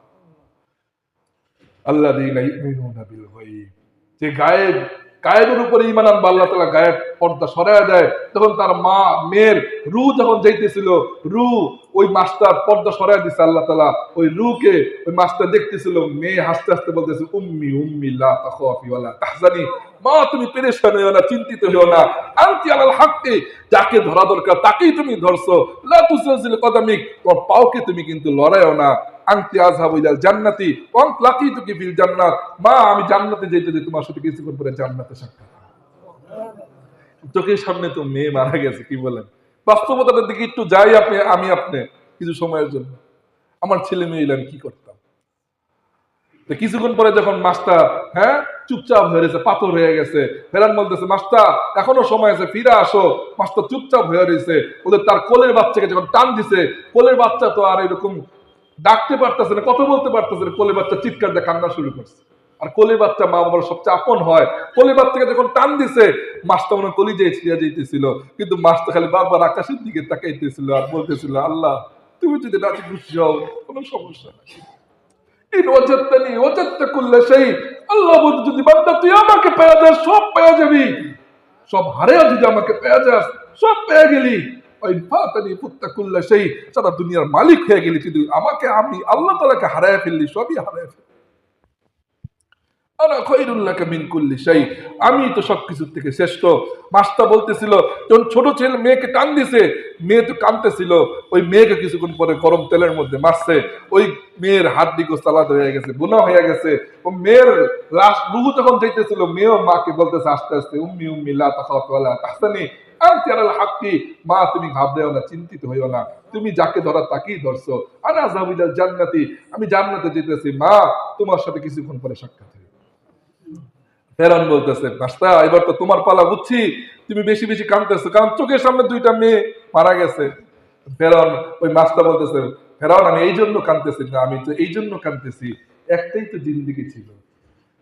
আল্লাযীনা ইউমিনুনা বিল গায়ব, যে গায়েবের উপরে ঈমান আনবে, আল্লাহ তাআলা গায়েব পর্দা সরায়া দেয়। তখন তার মা মেয়ের রূহ যখন যাইতেছিল, রূহ ওই মাস্টার পর্দা সরায়া দিছে আল্লাহ তাআলা, ওই রূহকে ওই মাস্টার দেখতেছিল, মেয়ে হাসতে হাসতে বলতেছে উম্মি উম্মি লা তাখাফি ওয়া লা তাহজানি, মা তুমি পেরেশান হইও না, চিন্তিত হইও না, আনতি আলাল হাক্কি, যাকে ধরা দরকার তাকেই তুমি ধরছো, লা তুসজিল কদামিক, তোমার পাওকে তুমি কিন্তু লড়াইও না, আনতি আযহাবু ইলাল জান্নাতি ওয়া আনতা লাকিতুকি ফিল জান্নাত, মা আমি জান্নাতে যেতে যে তোমার সাথে কিছুক্ষণ পরে জান্নাতে সাক্ষাৎ। চোখের সামনে তো মেয়ে মারা গেছে, কি বলেন? বাস্তবতার দিকে একটু যাই আমি আপনি কিছু সময়ের জন্য, আমার ছেলে মেয়ে আমি কি করতাম? তো কিছুক্ষণ পরে যখন মাস্টার হ্যাঁ চুপচাপ হয়ে গেছে, পাথর হয়ে গেছে, ফেরান বলতেছে মাস্টার এখনো সময় আছে, ফিরে আসো। মাস্টার চুপচাপ হয়ে রয়েছে, ওদের তার কোলের বাচ্চাকে যখন টান দিছে, কোলের বাচ্চা তো আর এরকম ডাকতে পারতেছে না, কথা বলতে পারতেছে না, কোলের বাচ্চা চিৎকার দিয়ে কান্না শুরু করছে। আর কোলের বাচ্চা মা বাবার সবচেয়ে আপন হয়, কোলের বাচ্চাকে যখন টান দিছে মাস্টার মনে কলিজায় ছিঁড়ে যেতেছিল, কিন্তু মাস্টার খালি বারবার আকাশের দিকে তাকাইতেছিল আর বলতেছিল আল্লাহ তুমি যদি রাজি খুশি হও কোনো সমস্যা নাই, আল্লাহ বলতে যদি বান্দা তুই আমাকে পেয়ে যাস সব পেয়ে যাবি, সব হারে যদি আমাকে পেয়ে যাস সব পেয়ে গেলি, সারা দুনিয়ার মালিক হয়ে গেলি, যদি আমাকে আমি আল্লাহ তাআলাকে হারায় ফেললি সবই হারায় ফেললি, আমি তো সবকিছুর থেকে শ্রেষ্ঠ। মাস্টার বলতেছিল যখন ছোট ছেলে মেয়েকে টান দিছে, মেয়ে তো কাঁদতেছিল, ওই মেয়েকে কিছুক্ষণ পরে গরম তেলের মধ্যে মারছে, ওই মেয়ের হাত দিকে সালাদ হয়ে গেছে, গুনাহ হয়ে গেছে। ও মেয়ের লাশ রূহ যখন যাইতেছিল, মেয়েও মাকে বলতেছে আস্তে আস্তে উম্মি উম্মি লা তাখাফি ওয়া লা তাহজানি আনতি আলাল হাক্কি, মা তুমি ঘাবড়েও না, চিন্তিত হইও না, তুমি যাকে ধরা তাকেই ধরছো, আনা আযহাবু ইলাল জান্নাতি, আমি জান্নাতে যেতেছি, মা তোমার সাথে কিছুক্ষণ পরে সাক্ষাৎ হবে। ফেরাউন বলতেছে মাস্টার এবার তো তোমার পালা, বুঝছি তুমি বেশি বেশি কাঁদতেছো, কারণ চোখের সামনে দুইটা মেয়ে মারা গেছে। ফেরাউন ওই মাস্টার বলতেছে ফেরাউন আমি এই জন্য কাঁদতেছি না, আমি তো এই জন্য কাঁদতেছি, একটাই তো জিন্দেগি ছিল,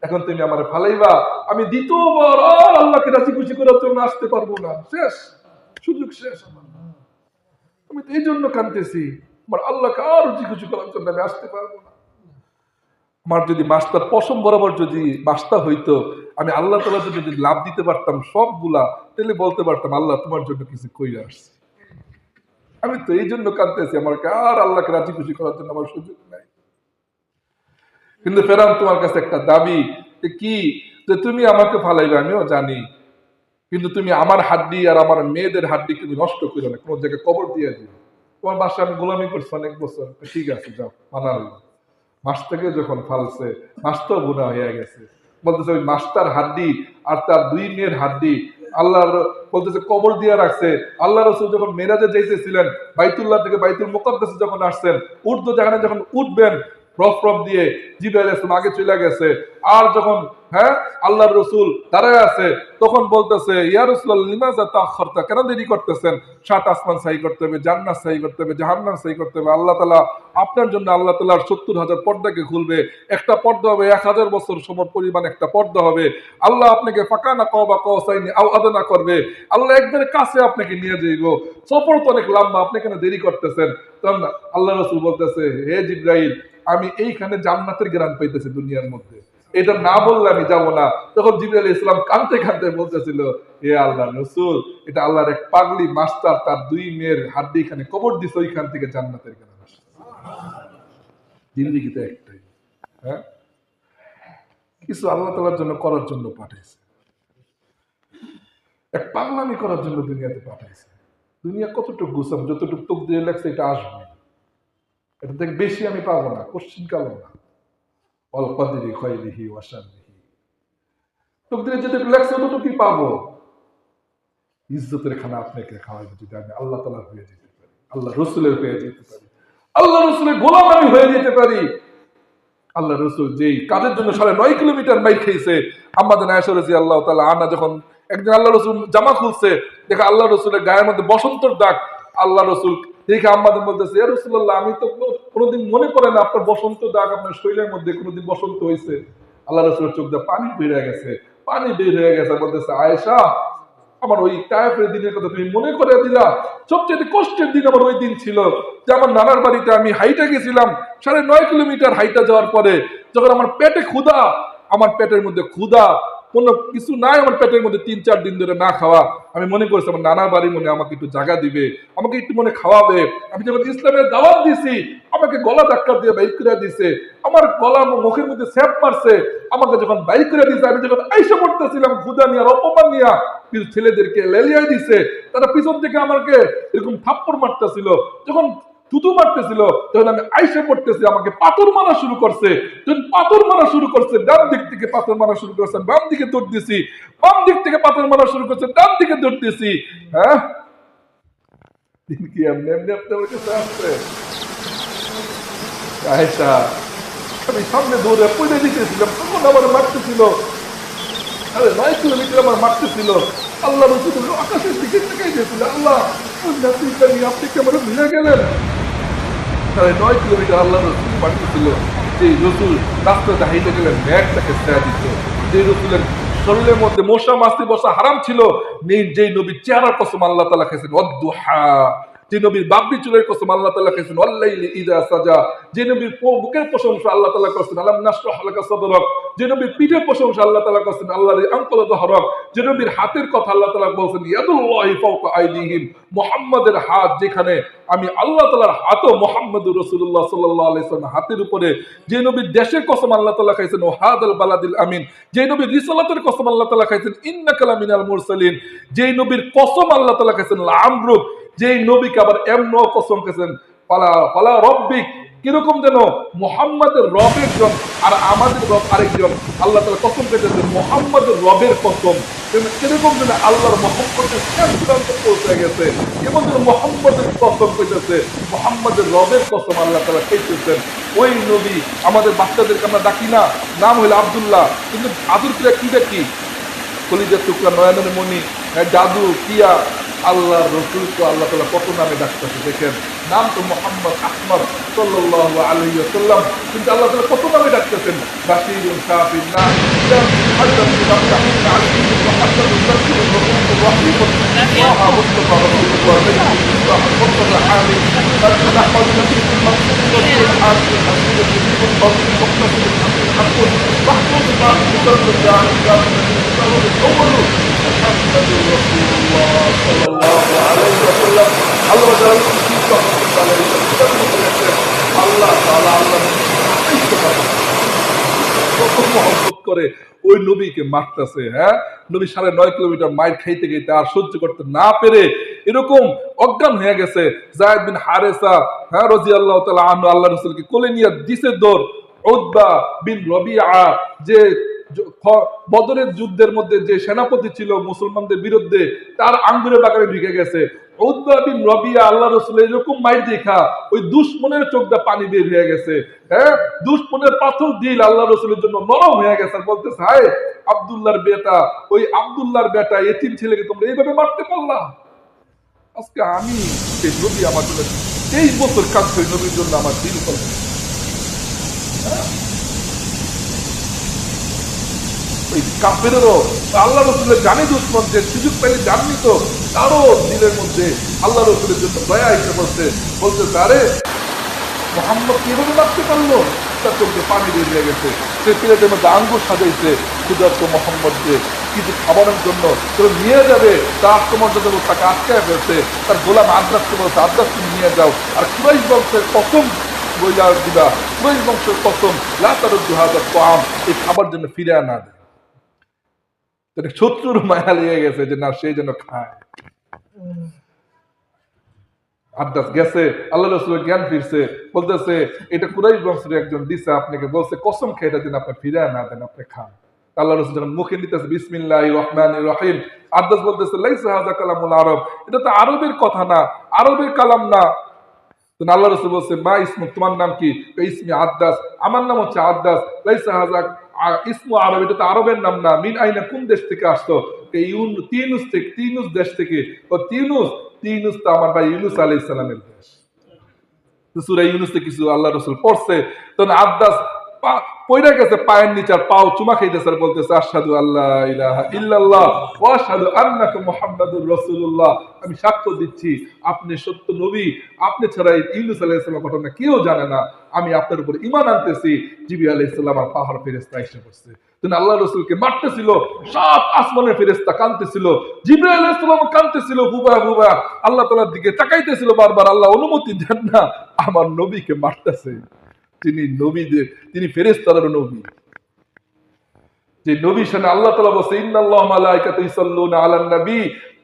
এখন তুমি আমার ফালাইবা, আমি দ্বিতীয়বার আর আল্লাহকে রাজি খুশি করার জন্য আসতে পারবো না, শেষ সুযোগ শেষ আমার, আমি তো এই জন্য কাঁদতেছি, আমার আল্লাহকে আর রাজি খুশি করার জন্য আমি আসতে পারবো না। আমার যদি মাস্টার পশম বরাবর যদি মাস্টার হইতো, আমি আল্লাহ তাআলা যদি লাভ দিতে পারতাম সবগুলা, তাহলে বলতে পারতাম আল্লাহ তোমার জন্য কিছু কইরা আসছে, আমি তো এই জন্য কাঁদতেছি, আমাকে আর আল্লাহকে রাজি খুশি করার জন্য আমার সুযোগ নাই। কিন্তু ফেরাউন তোমার কাছে একটা দাবি কি, যে তুমি আমাকে ফালাইবে আমিও জানি, কিন্তু তুমি আমার হাড্ডি আর আমার মেয়েদের হাড্ডি কিন্তু নষ্ট করো না, কোনো জায়গায় কবর দিয়ে দিও। তোমার বাসায় আমি গোলামি করছি অনেক বছর, ঠিক আছে যাও, মানা হইল। মাস থেকে যখন ফালছে, মাস তো গুনাহ হয়ে গেছে, বলতেছে ওই মাসটার হাড্ডি আর তার দুই মেয়ের হাড্ডি আল্লাহর বলতেছে কবর দিয়ে রাখছে। আল্লাহ রসুল যখন মেরাজে যাইতেছিলেন, বাইতুল্লাহ থেকে বাইতুল মুকাদ্দাসে যখন আসছেন, উর্দু জাহানে যখন উঠবেন, রফ রফ দিয়ে জিবরাইল ইসলাম আগে চলে গেছে। আর যখন আল্লাহর রসুল দাঁড়ায় আছে, তখন বলতেছে ইয়া রাসূলুল্লাহ লিমাযা তাআখারতা, কেন দেরি করতেছেন? 7 আসমান সাই করতে হবে, জান্নাত সাই করতে হবে, জাহান্নাম সাই করতে হবে। আল্লাহ তাআলা আপনার জন্য আল্লাহ তাআলার 70,000 পর্দাকে খুলবে। একটা পর্দা হবে 1000 বছর সম পরিমাণ, একটা পর্দা হবে। আল্লাহ আপনাকে ফাকানা কাবা কাউসাইনি আও আদনা করবে। আল্লাহ একবারে কাছে আপনাকে নিয়ে যাইব। সফর তো অনেক লম্বা, আপনি কেন দেরি করতেছেন? তখন আল্লাহ রাসূল বলতেছে হে জিবরাইল, আমি এইখানে জান্নাতের গ্রান পাইতেছি দুনিয়ার মধ্যে, এটা না বললে আমি যাবো না। তখন জিবরাইল ইসলাম কাঁদতে কাঁদতে বলতেছিল হে আল্লাহ রসুল, এটা আল্লাহর এক পাগলি মাস্টার তার দুই মেয়ের হাড্ডি এখানে কবর দিছে, ওইখান থেকে জান্নাতের গ্রান আসে। জিন্দেগি তো একটাই, কিছু আল্লাহ তাআলার জন্য করার জন্য পাঠাইছে, এক পাগলামি করার জন্য দুনিয়াতে পাঠাইছে। দুনিয়া কতটুকু গুছাম, যতটুকু তোক দিয়ে লাগছে এটা আসবে, এটা থেকে বেশি আমি পাবো না, কোশ্চিন কালো না। অল কদরি খায়রিহি ওয়া শাররিহি, তোক দিয়ে যেটুকু লাগছে ততটুকুই পাবো। ইজ্জতের খানা আপনাকে খাওয়াই যদি আমি আল্লাহ তাআলার হয়ে যেতে পারি, আল্লাহ রসুলের হয়ে যেতে পারি, আল্লাহ রসুলের গোলাম আমি হয়ে যেতে পারি। আল্লাহ রসুল যেই কাজের জন্য 9.5 কিলোমিটার মাইর খেয়েছে, আমাদের আয়েশা রাদিয়াল্লাহু তাআলা আনা যখন একদিন আল্লাহ রসুল জামা খুলছে, দেখে আল্লাহ রসুলের গায়ের মধ্যে বসন্তর দাগ। আল্লাহ রসুল দেখে আমাদের বলতেছে ইয়া রাসূলুল্লাহ, আমি তো কোনোদিন মনে পড়ে না আপনার বসন্ত দাগ, আপনার শরীরের মধ্যে কোনোদিন বসন্ত হয়েছে। আল্লাহ রসুলের চোখ দিয়ে পানি বের হয়ে গেছে, পানি বের হয়ে গেছে। বলতেছে আয়েশা, আমার ওই তায়েফের দিনের কথা তুমি মনে করে দিলা। সবচেয়ে কষ্টের দিন আমার ওই দিন ছিল, যে আমার নানার বাড়িতে আমি হাইটা গেছিলাম 9.5 কিলোমিটার হাইটা যাওয়ার পরে, যখন আমার পেটে ক্ষুধা, আমার পেটের মধ্যে ক্ষুধা, কোনো কিছু নাই আমার পেটের মধ্যে, 3-4 দিন ধরে না খাওয়া। আমি মনে করছি আমার নানার বাড়ি মনে আমাকে একটু জায়গা দিবে, আমাকে একটু মনে খাওয়াবে। আমি যখন ইসলামের দাওয়াত দিছি, আমাকে গলা ধাক্কা দিয়ে বাইক করে দিছে, আমার গলা মুখের মধ্যে স্যাপ মারছে, আমাকে যখন বাইক করে দিছে, আমি যখন আইসা পড়তেছিলাম ক্ষুধা নিয়ে আর অপমান নিয়ে, কিছু ছেলেদেরকে লেলিয়াই দিছে, তারা পিছন থেকে আমাকে এরকম থাপ্পড় মারতেছিল, যখন থুতু মারতেছিল, তখন আমি আইসে পড়তেছি, আমাকে পাথর মারা শুরু করছে। যখন পাথর মারা শুরু করছে, ডান দিক থেকে পাথর মারা শুরু করছে, বাম দিকে দৌড় দিছি, বাম দিক থেকে পাথর মারা শুরু করছে, ডান দিকে দৌড় দিছি। দিন কি এমনি এমনি আপনার কাছে আসছে? আয়েশা, আমি সামনে দৌড়ে পড়ে দিতেছিলাম, তখন আমার মারতেছিল, 9 কিলোমিটার আমার মারতেছিল। আল্লাহ রসুল আকাশের দিকে তাকাই দিয়েছিল, আল্লাহ আপনি কি আমার ভুলে গেলেন? 9 কিলোমিটার আল্লাহ রসুল মারতেছিল। যে রসুল রাস্তাতে হাইতে গেলেন, ব্যাগটাকে ছেড়ে দিত। যে রসুলের শরীরের মধ্যে মশা মাছি বসা হারাম ছিল, যেই নবীর চেহারার কসম আল্লাহ তাআলা খেয়েছেন ওয়াদ্দুহা, যে নবীর বাবরি চুলের কসম আল্লাহ তাআলা খেয়েছেন ওয়াল্লাইলি ইযা সাজা, যে নবীর বুকের প্রশংসা আল্লাহ তাআলা করেছেন আলাম নাশরাহ লাকা সাদরাক, যে নবীর পিঠের প্রশংসা আল্লাহ তাআলা করেছেন আল্লাযী আনকাযা যাহরাক, যে নবীর হাতের কথা আল্লাহ তাআলা বলেছেন ইয়াদুল্লাহি ফাওকা আইদিহিম, মুহাম্মাদের হাত যেখানে, আমি আল্লাহ তাআলার হাতও মুহাম্মদুর রাসূলুল্লাহ সাল্লাল্লাহু আলাইহি ওয়াসাল্লাম হাতের উপরে। যে নবীর দেশের কসম আল্লাহ তাআলা খাইছেন ওয়াহাদাল বালাদিল আমিন, যে নবীর রিসালাতের কসম আল্লাহ তাআলা খাইছেন ইন্নাকা লামিনাল মুরসালিন, যে নবীর কসম আল্লাহ তাআলা খাইছেন লামরুক, যেই নবীকে আবার এমনও কসম খেয়েছেন ফালা ফালা রব্বিক, কিরকম যেন মুহাম্মাদের রব একজন আর আমাদের রব আরেকজন। আল্লাহ তাআলা কসম খেয়েছেন মুহাম্মাদের রবের কসম, কিরকম যেন আল্লাহর মুহাম্মাদের শেষ চূড়ান্ত পৌঁছে গেছে, এমন যেন মুহাম্মাদের কসম কইতেছে, মুহাম্মাদের রবের কসম আল্লাহ তাআলা খেয়েছেন। ওই নবী আমাদের বাচ্চাদেরকে আমরা ডাকি না, নাম হইল আব্দুল্লাহ, কিন্তু আদর করে কি ডাকি? কলিজার টুকরা, নয়নের মণি, জাদু, কিয়া। আল্লাহ রসুলকে আল্লাহ তাআলা কত নামে ডাকতেছে দেখেন, নাম তো মুহাম্মদ আহমদ সাল্লাল্লাহু আলাইহি ওয়াসাল্লাম, কিন্তু আল্লাহ তাআলা কত নামে ডাকতেছেন, বাশীরুন শাফিন নাস হাদাতুল মুতাহিন আলাইহি ওয়া হাদাতুল তাসবিহুর রসুলুর রহিম ওয়া মুস্তাফা রাসূলুল্লাহ মুস্তাফা হামিদ আহমদ নবীর মাসউদুল হাকিম হাসিবুল মুস্তাফা মুস্তাফা হাকুল মাহমুদ সাল্লাল্লাহু আলাইহি محمد رسول الله صلى الله عليه وسلم। الله تعالى الله تعالى الله করে ওই নবীকে মারতেছে। হ্যাঁ, নবী 9.5 কিলোমিটার মাইর খাইতে খাইতে আর সহ্য করতে না পেরে এরকম অজ্ঞান হয়ে গেছে। যায়েদ বিন হারেসা, হ্যাঁ, রাদিয়াল্লাহু তাআলা আনহু আল্লাহ রাসূলকে কোলে নিয়ে দিছে দৌড়। উতবা বিন রবিআ, যে বদরের যুদ্ধের মধ্যে যে সেনাপতি ছিল মুসলমানদের বিরুদ্ধে, তার আঙ্গুরে বাগানে ঢুকে গেছে। উতবা বিন রবিআ আল্লাহ রাসূল এরকম মাইর দেখা ওই দুশমনের চোখ দিয়ে পানি বের হয়ে গেছে। হ্যাঁ, দুশমনের পাথর দিল আল্লাহ রাসূলের জন্য নরম হয়ে গেছে। বলতেছে, হায় আব্দুল্লাহর বেটা, ওই আব্দুল্লাহর বেটা এতিম ছেলেকে তোমরা এইভাবে মারতে পারলা। আজকে আমি সেই নবী আমার জন্য 23 বছর কাঁদছে, ওই নবীর জন্য আমার দিল ফেলছে। ওই কাফেরেরও আল্লাহ রসুলের জানি দুশ্মন, যে সুযোগ পেলে জাননি তো, তারও দিলের মধ্যে আল্লাহ রসুলের জন্য দয়া এসে বলতে আরে মোহাম্মদ কিভাবে মারতে পারলো, তার চোখে পানি বেরিয়ে গেছে। সে প্লেটের মধ্যে আঙ্গুর সাজাইছে ক্ষুধার্ত মোহাম্মদকে কিছু খাবারের জন্য, কেউ নিয়ে যাবে, তার আত্মমর্যাদা তাকে আটকায় ফেলছে। তার গোলাম আদ্রাসকে বলছে, আদ্রাস তুমি নিয়ে যাও, আর কুরাইশ বংশের কসম বইলা দিবা, কুরাইশ বংশের কসম লা তারুদ্দু হাযাল তাআম, এই খাবার জন্য ফিরে না দেয়। শত্রুর মায়া লেগে গেছে যে না, সেই জন্য খায়। আদ্দাস গেছে, আল্লাহ রাসূলের জ্ঞান ফিরছে, বলতেছে এটা কুরাইশ বংশের একজন দিছে আপনাকে, বলছে কসম খেয়ে এটা দিন আপনি ফিরে না দেন, আপনি খান। আল্লাহ রাসূল যখন মুখে নিতেছে বিসমিল্লাহির রহমানির রহিম, আদ্দাস বলতেছে লাইসা হাযা কালামুল আরব, এটা তো আরবের কথা না, আরবের কালাম না। আল্লাহ রাসূল বলছে মা ইসমুক, তোমার নাম কি? ইসমি আদ্দাস, আমার নাম হচ্ছে আদ্দাস। লাইসা হাযা ইসমু আরব, এটা তো আরবের নাম না। মিন আইনা, কোন দেশ থেকে আসতো? তিনুস থেকে, তিনুস দেশ থেকে। ও তিনুস, তিনুস তো আমার ভাই ইউনুস আলাইহিস সালামের দেশ। সূরা ইউনুসে কিছু আল্লাহ রাসূল পড়ছে, তখন আদ্দাস পয়রা গেছে পায়ের নিচে, আর পাও চুমা খাইতেছে, আর বলতেছে আশহাদু আল্লা ইলাহা ইল্লাল্লাহ ওয়া আশহাদু আন্নাকা মুহাম্মাদুর রাসূলুল্লাহ, আমি সাক্ষ্য দিচ্ছি আপনি সত্য নবী, আপনি ছাড়া ইউনুস আলাইহিস সালামের ঘটনা কেউ জানে না, আমি আপনার উপর ঈমান আনতেছি। জিবরিল আলাইহিস সালাম আর পাহাড় ফেরেশতা এসে পড়ছে। তিনি আল্লাহ রাসূলকে মারতেছিল, সাত আসমানের ফেরেশতা কাঁদতেছিল, জিবরিল আলাইহিস সালাম কাঁদতেছিল, বুবা বুবা আল্লাহ তাআলার দিকে তাকাইতেছিল বারবার। আল্লাহ অনুমতি দেন না, আমার নবীকে মারতেছে। তিনি নবীদের, তিনি ফেরেশতাদের নবী, যে নবীর সামনে আল্লাহ তাআলা বলেছে ইন্নাল্লাহা মালাইকাতু ইসাল্লুনা আলান নবী,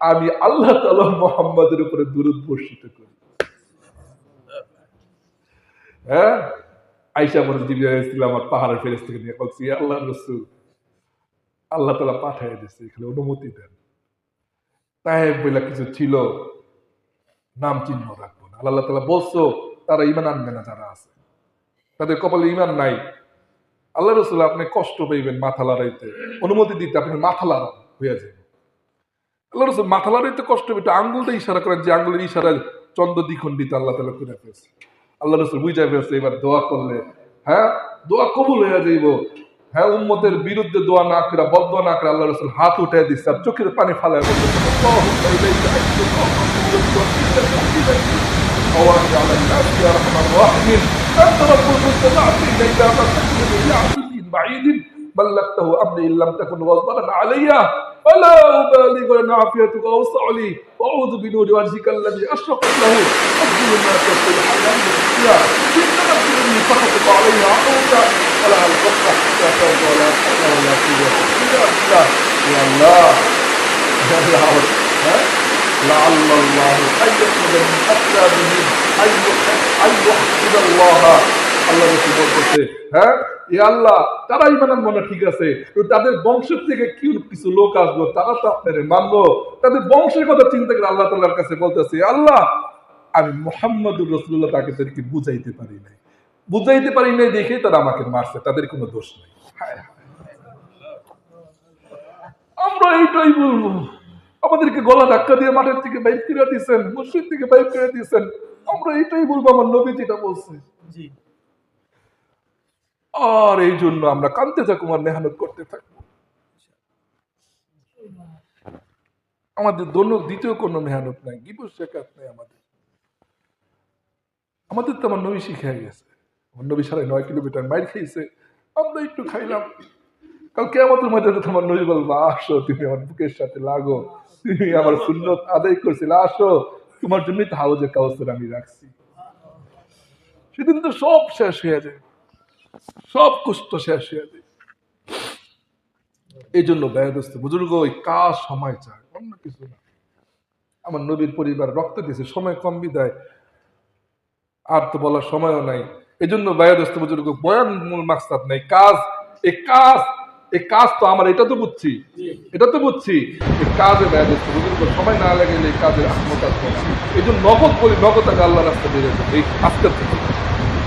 আমি আল্লাহ তাআলা মুহাম্মাদের উপরে দুরূদ বর্ষিত করি। হ্যাঁ, আয়েশা বলেন জিবরিল আলাইহিস সালাম আর পাহাড়ের ফেরেশতাকে নিয়ে বলছে ইয়া আল্লাহর রাসূল, আল্লাহ তাআলা পাঠিয়ে দিয়েছে, এখানে অনুমতি দেন। তায়েব বলে কিছু ছিল, নাম চিহ্ন রাখবো না। আল্লাহ তাআলা বলছো তারা ঈমান আনবে না, যারা আছে তাদের কপালে ঈমান নাই। আল্লাহ রাসূল আপনি কষ্ট পাইবেন মাথা লড়াইতে, অনুমতি দিতে আপনি মাথা লড়ান হয়ে যাবে। আল্লাহ রাসূল মাথা লড়াইতে কষ্ট পেতে আঙ্গুলটা ইশারা করেন, যে আঙ্গুলের ইশারায় চন্দ্র দ্বিখণ্ডিত আল্লাহ তাআলা করে ফেলছে। আল্লাহ রাসূল বুঝাই ফেলছে এবার দোয়া করলে, হ্যাঁ, দোয়া কবুল হয়ে যাইব। হ্যাঁ, উম্মতের বিরুদ্ধে দোয়া না করে, বদদোয়া না করে আল্লাহ রাসূল হাত উঠায় দিচ্ছে, আর চোখের পানি ফালায় বলছে على الناس يا ارحم الراحمين انت رب المستضعفين اذا مسكت بعبد بعيد بلغته امري ان لم تكن غضبا علي فلا ابالي وان عافيتك اوسع لي واعوذ بنور وجهك الذي اشرقت له افضل ما تقول حياه الدنيا ان ربي سخطت علي عقوبه ولا القطع حتى ترضى ولا حول ولا قوه الا بالله. يا الله يا الله، لعل الله ان يخرج من اقدامهم ان يحسد الله. আল্লাহ রাসূল বলতেছে, হ্যাঁ ইয়া আল্লাহ, তারা ঈমান মনে ঠিক আছে, তাদের বংশ থেকে কিছু লোক আসলো, তারা তো আপনারে মানলো, তাদের বংশের কথা চিন্তা করে আল্লাহ তাআলার কাছে বলতেছে আল্লাহ আমি মুহাম্মদুর রাসূলুল্লাহ তাদেরকে বুঝাইতে পারি নাই দেখে তারা আমাকে মারছে, তাদের কোনো দোষ নেই। আমরা এইটাই বলবো, আমাদেরকে গলা ধাক্কা দিয়ে মাঠের থেকে বাইর করে দিয়েছেন, মসজিদ থেকে বাইর করে দিয়েছেন, আমরা এটাই বলবো আমার নবী যেটা বলছে। আর এই জন্য আমরা কাঁদতে থাকবো আর মেহনত করতে থাকবো। আমাদের দ্বিতীয় কোনো মেহনত নাই, গিবত শেখাত নাই আমাদের তো আমার নবী শিখাই গেছে। আমার নবী 9.5 কিলোমিটার মাইর খাইছে, আমরা একটু খাইলাম। কাল কিয়ামতের ময়দানে তোমার নবী বলবো আসো তুমি আমার বুকের সাথে লাগো, তুমি আমার সুন্নত আদায় করছিলে, আসো তোমার জন্যই তো হাউজে কাউসার আমি রাখছি। সেদিন তো সব শেষ হয়ে যায়, সব কষ্ট শেষ হয়ে যায়। এই জন্য ব্যয়দস্ত বুজুর্গ ওই কাজ সময় চায়, অন্য কিছু না। আমার নবীর পরিবার রক্ত দিয়েছে, সময় কম বিদায় আর তো বলার সময়ও নাই। এই জন্য ব্যয়দস্ত বুজুর্গ বয়ান মূল মাকসাদ নাই, কাজ। এই কাজ, এই কাজ তো আমার, এটা তো বুঝছি, এটা তো বুঝছি এই কাজে ব্যয়দস্ত বুজুর্গ সময় না লাগলে এই কাজের আত্মতা। এই জন্য নগদ বলি, নগদ আগে আল্লাহ রাস্তা বেড়ে যাবে এই আজকের থেকে।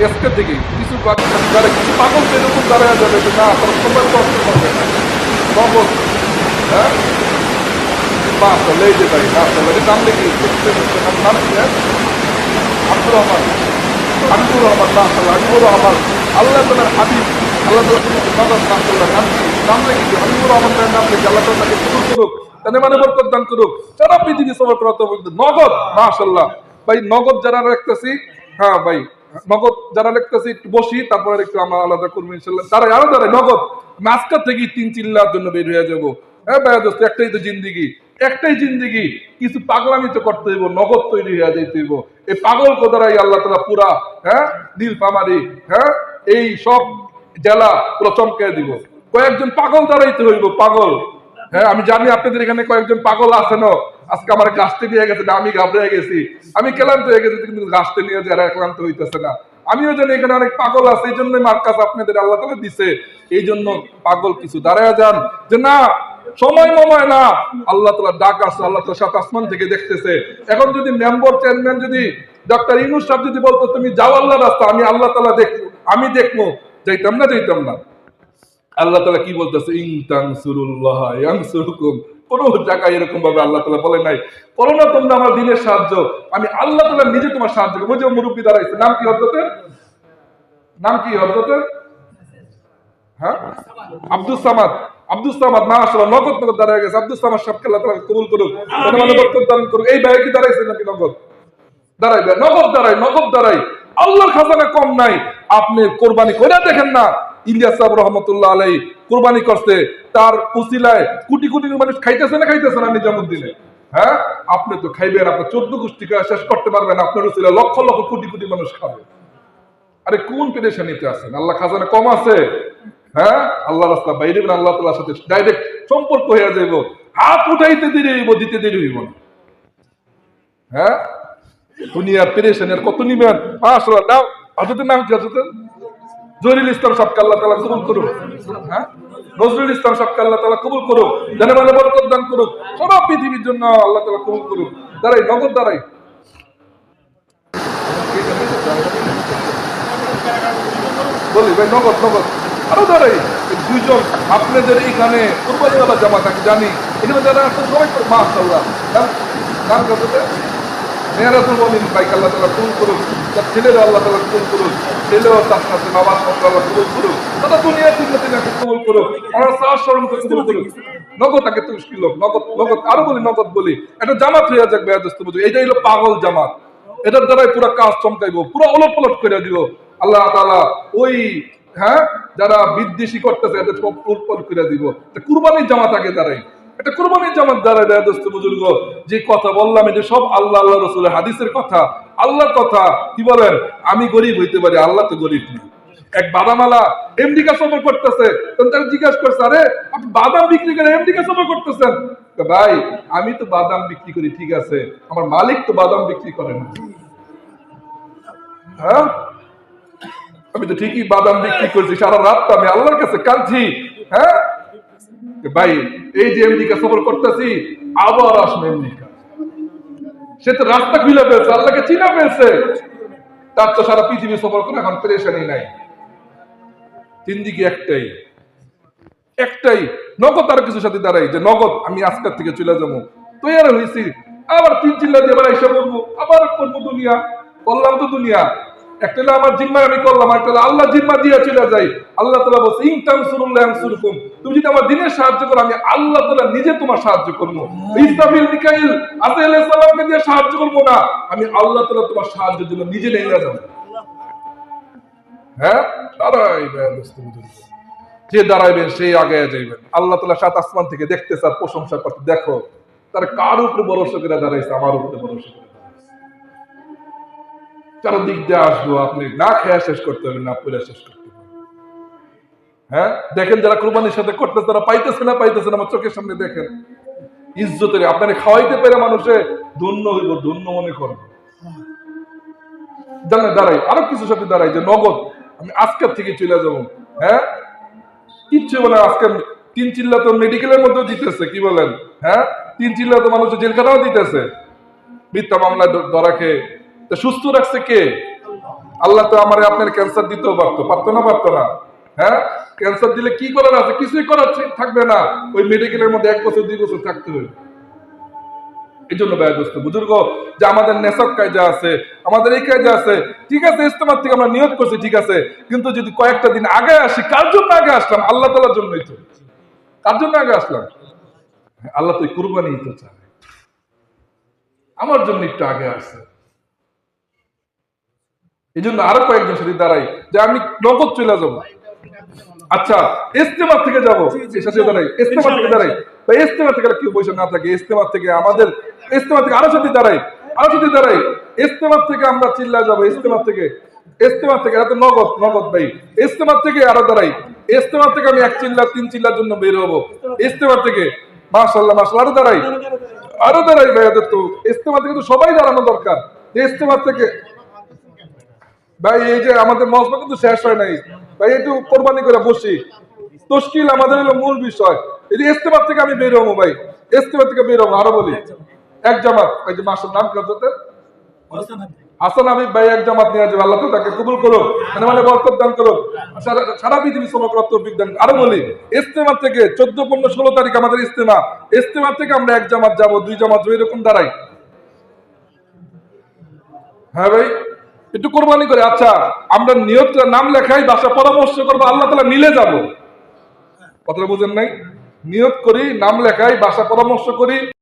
আজকের থেকে কিছু যারা কিছু পাগল এরকম দাঁড়ায় যাবে যে না তারা সময় কষ্ট করবে না, নগদ। হ্যাঁ মাশাআল্লাহ, এই যে ভাই মাশাআল্লাহ, এটা নাম লিখে নাম কি? আব্দুর রহমান, আব্দুর রহমান মাশাআল্লাহ, আব্দুর রহমান আল্লাহ তাআলার হাবিব, আল্লাহ তাআলা মাশাআল্লাহ নাম লিখেছে আব্দুর রহমানের নাম লিখে আল্লাহ তাআলা তাকে কবুল করুক, তাদের মানে বরকত দান করুক, সারা পৃথিবী সবার করতে নগদ মাশাআল্লাহ। ভাই নগদ যারা রাখতেছি, হ্যাঁ ভাই নগদ যারা লিখতেছি একটু বসি, তারপরে একটু আমরা আলাদা করবো ইনশাল্লাহ। তারাই আরো দাঁড়ায় নগদ আজকের থেকে 3-4 জন্য বের হয়ে যাবো। হ্যাঁ ভাইয়া দোস্ত, একটাই তো জিন্দিগি, একটাই জিন্দিগি, কিছু পাগলামি তো করতে হইব, নগদ তৈরি হয়ে যেতে হইব। এই পাগল কোদারাই আল্লাহ তাআলা পুরা নীলফামারী, এই সব জেলা পুরো চমকে দিব। কয়েকজন পাগল দাঁড়াইতে হইব, পাগল। আমি জানি আপনাদের এখানে কয়েকজন পাগল আছেন, আজকে আমার গাছতে নিয়ে গেছে, আমি ঘাবড়ে গেছি, আমি ক্লান্ত হয়ে গেছি, কিন্তু গাছতে নিয়ে যারা ক্লান্ত হইতেছে না। আমিও জানি এখানে অনেক পাগল আছে, এই জন্য মার্কাজ আপনাদের আল্লাহ তাআলা দিছে। এই জন্য পাগল কিছু দাঁড়ায় যান যে না সময় মময় না, আল্লাহ তাআলা ডাক আসছে, আল্লাহ তাআলা সাত আসমান থেকে দেখতেছে। এখন যদি মেম্বার চেয়ারম্যান যদি ডক্টর ইউনূস সাহেব যদি বলতো তুমি যাও আল্লাহ রাস্তা, আমি আল্লাহ তাআলা দেখবো, আমি দেখবো, যাইতাম না? যাইতাম না। আল্লাহ তাআলা কি বলতেছে, ইন তানসুরুল্লাহ ইয়ানসুরকুম। কোন জায়গায় এরকম ভাবে আল্লাহ তাআলা বলে নাই করো না তোমরা আমার দ্বীনের সাহায্য, আমি আল্লাহ তাআলা নিজে তোমার সাহায্য করবো। যে মুরব্বী দাঁড়াইছে, নাম কি হযরতের? নাম কি হযরতের? আব্দুস সামাদ। আব্দুস সামাদ মাশাআল্লাহ নগদ নগদ দাঁড়ায় গেছে। আব্দুস সামাদ সাহেবকে আল্লাহ তাআলা কবুল করুক, মানে বরকত দান করুক। এই ভাই কি দাঁড়াইছে নাকি? নগদ দাঁড়াইবে, নগদ দাঁড়াই, নগদ দাঁড়াই। আল্লাহর খাজানা কম নাই। আপনি কোরবানি কইরা দেখেন না, ইলিয়াস সাহেব রহমাতুল্লাহ আলাইহি কোরবানি করতে, তার উসিলায় কোটি কোটি মানুষ খাইতেছে না, খাইতেছে না নিজামুদ্দিনে। আপনি তো খাইবেন, আপনার 14 গোষ্ঠী শেষ করতে পারবেন, আপনার উসিলায় লক্ষ লক্ষ কোটি কোটি মানুষ খাবে। আরে কোন পেরেশানিতে আছেন? আল্লাহ খাজানা কম আছে? আল্লাহ রাস্তা বাইরে আল্লাহ তাআলার সাথে ডাইরেক্ট সম্পর্ক হয়ে যাইব। হাত উঠাইতে দেরি হইব, দিতে দেরি হইব না। দুনিয়ার পেরেশানি কত নিবেন? মাশাআল্লাহ। নাও হযরতের নাম কি? হযরতের জহিরুল ইসলাম সাহেবকে আল্লাহ তাআলা কবুল করুক। নজরুল ইসলাম সাহেবকে আল্লাহ তাআলা কবুল করুক, জানে মানে বরকত দান করুক, সারা পৃথিবীর জন্য আল্লাহ তাআলা কবুল করুক। দাঁড়াই, নগদ দাঁড়াই। বলি ভাই নগদ নগদ আরো দাঁড়াই। দুইজন আপনাদের এখানে কোরবানিওয়ালা জামাত আমি জানি, এখানে যারা আছেন সবাই মাশাআল্লাহ। নাম কত? মেহরাতুল মুমিন ভাই আল্লাহ তাআলা কবুল করুক, তার ছেলেরা আল্লাহ তাআলা কবুল করুক, ছেলেও তার সাথে নামাজ পড়তে আল্লাহ কবুল করুক, তারা দুনিয়ার জিন্দেগিকে কবুল করুক, আমরা সাহায্য স্মরণকে কবুল করুক। নগদ আগে 30 কিলো নগদ, নগদ আরো বলি, নগদ বলি। একটা জামাত হয়ে যাক বেয়াদস্ত বুঝুক, এইটাই হলো পাগল জামাত। এটার দ্বারাই পুরো কাজ চমকাইবো, পুরো ওলটপালট করে দিব আল্লাহ তাআলা। ওই যারা বিদ্বেষী করতেছে এদের সব উলটপালট করে দিব। কুরবানির জামাত আগে দাঁড়াই, এটা কুরবানির জামাত দাঁড়ায়। বেয়াদস্ত বুজুর্গ, যে কথা বললাম এটা সব আল্লাহ আল্লাহ রাসূলের হাদিসের কথা, আল্লাহর কথা। কি বলেন? আমি গরিব হইতে পারি, আল্লাহ তো গরিব না। এক বাদামালা আমেরিকা সফর করতেছে, তারা জিজ্ঞাসা করছে, আরে আপনি বাদাম বিক্রি করে আমেরিকা সফর করতেছেন? ভাই আমি তো বাদাম বিক্রি করি, ঠিক আছে, আমার মালিক তো বাদাম বিক্রি করে না। আমি তো ঠিকই বাদাম বিক্রি করছি, সারা রাতটা আমি আল্লাহর কাছে কাঁদছি। ভাই এই যে আমেরিকা সফর করতেছি, আবার আসবে আমেরিকা, সে তো রাস্তা খুলে ফেলছে, আল্লাহকে চিনা ফেলছে, তার তো সারা পৃথিবী সফর করে এখন পেরেশানি নাই। তিন দিকে একটাই, একটাই নগদ। আর কিছু সাথে দাঁড়াই যে নগদ আমি আজকের থেকে চলে যাবো, তৈরি হয়েছি, আবার 3 চিল্লা দিয়ে আবার এসে করবো, আবার করবো দুনিয়া। করলাম তো দুনিয়া, একটা আমার জিম্মা আমি করলাম, একটা আল্লাহ জিম্মা দিয়ে চলে যাই। আল্লাহ তাআলা বলছে ইন তানসুরুল্লাহ ইয়ানসুরকুম, তুমি যদি আমার দ্বীনের সাহায্য করো, আমি আল্লাহ তাআলা নিজে তোমার সাহায্য করবো। ইসরাফিল মিকাইল আসাইল আলাইহিস সালামকে দিয়ে সাহায্য করবো না, আমি আল্লাহ তাআলা তোমার সাহায্যের জন্য নিজে নিয়ে যাব। দাঁড়াই দোস্ত, যে দাঁড়াইবেন সেই আগে যাইবেন। আল্লাহ তাআলা 7 আসমান থেকে দেখতেছে আর প্রশংসা করতে, দেখো তার কার উপরে ভরসা করে দাঁড়াইছে? আমার উপরে ভরসা করে। চারদিক দিয়ে আসবো, আপনি না খেয়ে শেষ করতে পারবেন, না পড়ে শেষ করতে পারবেন। হ্যাঁ, দেখেন যারা কোরবানির সাথে করতেছে তারা পাইতেছে না আমার চোখের সামনে দেখেন। ইজ্জতের আপনারা খাওয়াইতে পেরে মানুষে ধন্য হইব, ধন্য মনে করবে। জানে দাঁড়াই আরো কিছু সাথে দাঁড়াই যে নগদ আমি আজকের থেকে চলে যাবো। হ্যাঁ, কিচ্ছু বলে আজকে 3 চিল্লা তো মেডিকেলের মধ্যেও দিতেছে, কি বলেন? হ্যাঁ, 3 চিল্লা তো মানুষ জেলখানাও দিতেছে মিথ্যা মামলা ধরাকে। তো সুস্থ রাখছে কে? আল্লাহ। তো আমার আপনার ক্যান্সার দিতেও পারতো না? হ্যাঁ, ক্যান্সার দিলে কি করার আছে? কিছুই করার থাকবে না, ওই মেডিকেলের মধ্যে 1 বছর 2 বছর থাকতে হবে। এই জন্য ব্যয়দস্ত বুজুর্গ যে আমাদের নেশাব কায়দা আছে, আমাদের এই কায়দা আছে, ঠিক আছে, ইস্তেমার থেকে আমরা নিয়ত করছি, ঠিক আছে, কিন্তু যদি কয়েকটা দিন আগে আসি, কার জন্য আগে আসলাম? আল্লাহ তাআলার জন্যই তো। কার জন্য আগে আসলাম? আল্লাহ তো কুরবানি তো চায়, আমার জন্য একটু আগে আসছে। এই জন্য আরো কয়েকজন সাথে দাঁড়াই যে আমি নগদ চলে যাবো। আচ্ছা, ইস্তেমার থেকে যাবো, সাথে দাঁড়াই, ইস্তেমার থেকে দাঁড়াই বা ইস্তেমার থেকে কেউ বসে না থাকে, ইস্তেমার থেকে আমাদের, ইস্তেমার থেকে আরো সাথে দাঁড়াই, ইস্তেমার থেকে আমরা চিল্লা যাবো, ইস্তেমার থেকে এত নগদ ভাই, ইস্তেমার থেকে আরো দাঁড়াই, ইস্তেমার থেকে আমি 1 চিল্লা 3 চিল্লার জন্য বের হবো, ইস্তেমার থেকে মাশাআল্লাহ আরো দাঁড়াই ভাইয়াদের তো ইস্তেমার থেকে তো সবাই দাঁড়ানো দরকার। ইস্তেমার থেকে ভাই এই যে আমাদের মজমা কিন্তু শেষ হয় নাই ভাই, একটু কোরবানি করে বসি, তশকিল আমাদের হলো মূল বিষয়। এই যে ইস্তেমার থেকে আমি বের হবো ভাই, ইস্তেমার থেকে বের হবো, আরো বলি 1 জামাত, এই যে মাসের নাম কি হচ্ছে? হাসান হাবিব ভাই 1 জামাত নিয়ে যাবে, আল্লাহ তো তাকে কবুল করো, মানে বরকত দান করো, সারা পৃথিবী সমগ্র তৌফিক দান। আরো বলি ইস্তেমার থেকে 14, 15, 16 তারিখ আমাদের ইস্তেমার থেকে আমরা 1 জামাত যাবো, 2 জামাত যাবো, এরকম দাঁড়াই। হ্যাঁ ভাই, একটু কোরবানি করে। আচ্ছা, আমরা নিয়তটা নাম লেখাই, বাসা পরামর্শ করবো, আল্লাহ তাআলা মিলে যাবো। কথাটা বুঝেন নাই? নিয়ত করি, নাম লেখাই, বাসা পরামর্শ করি,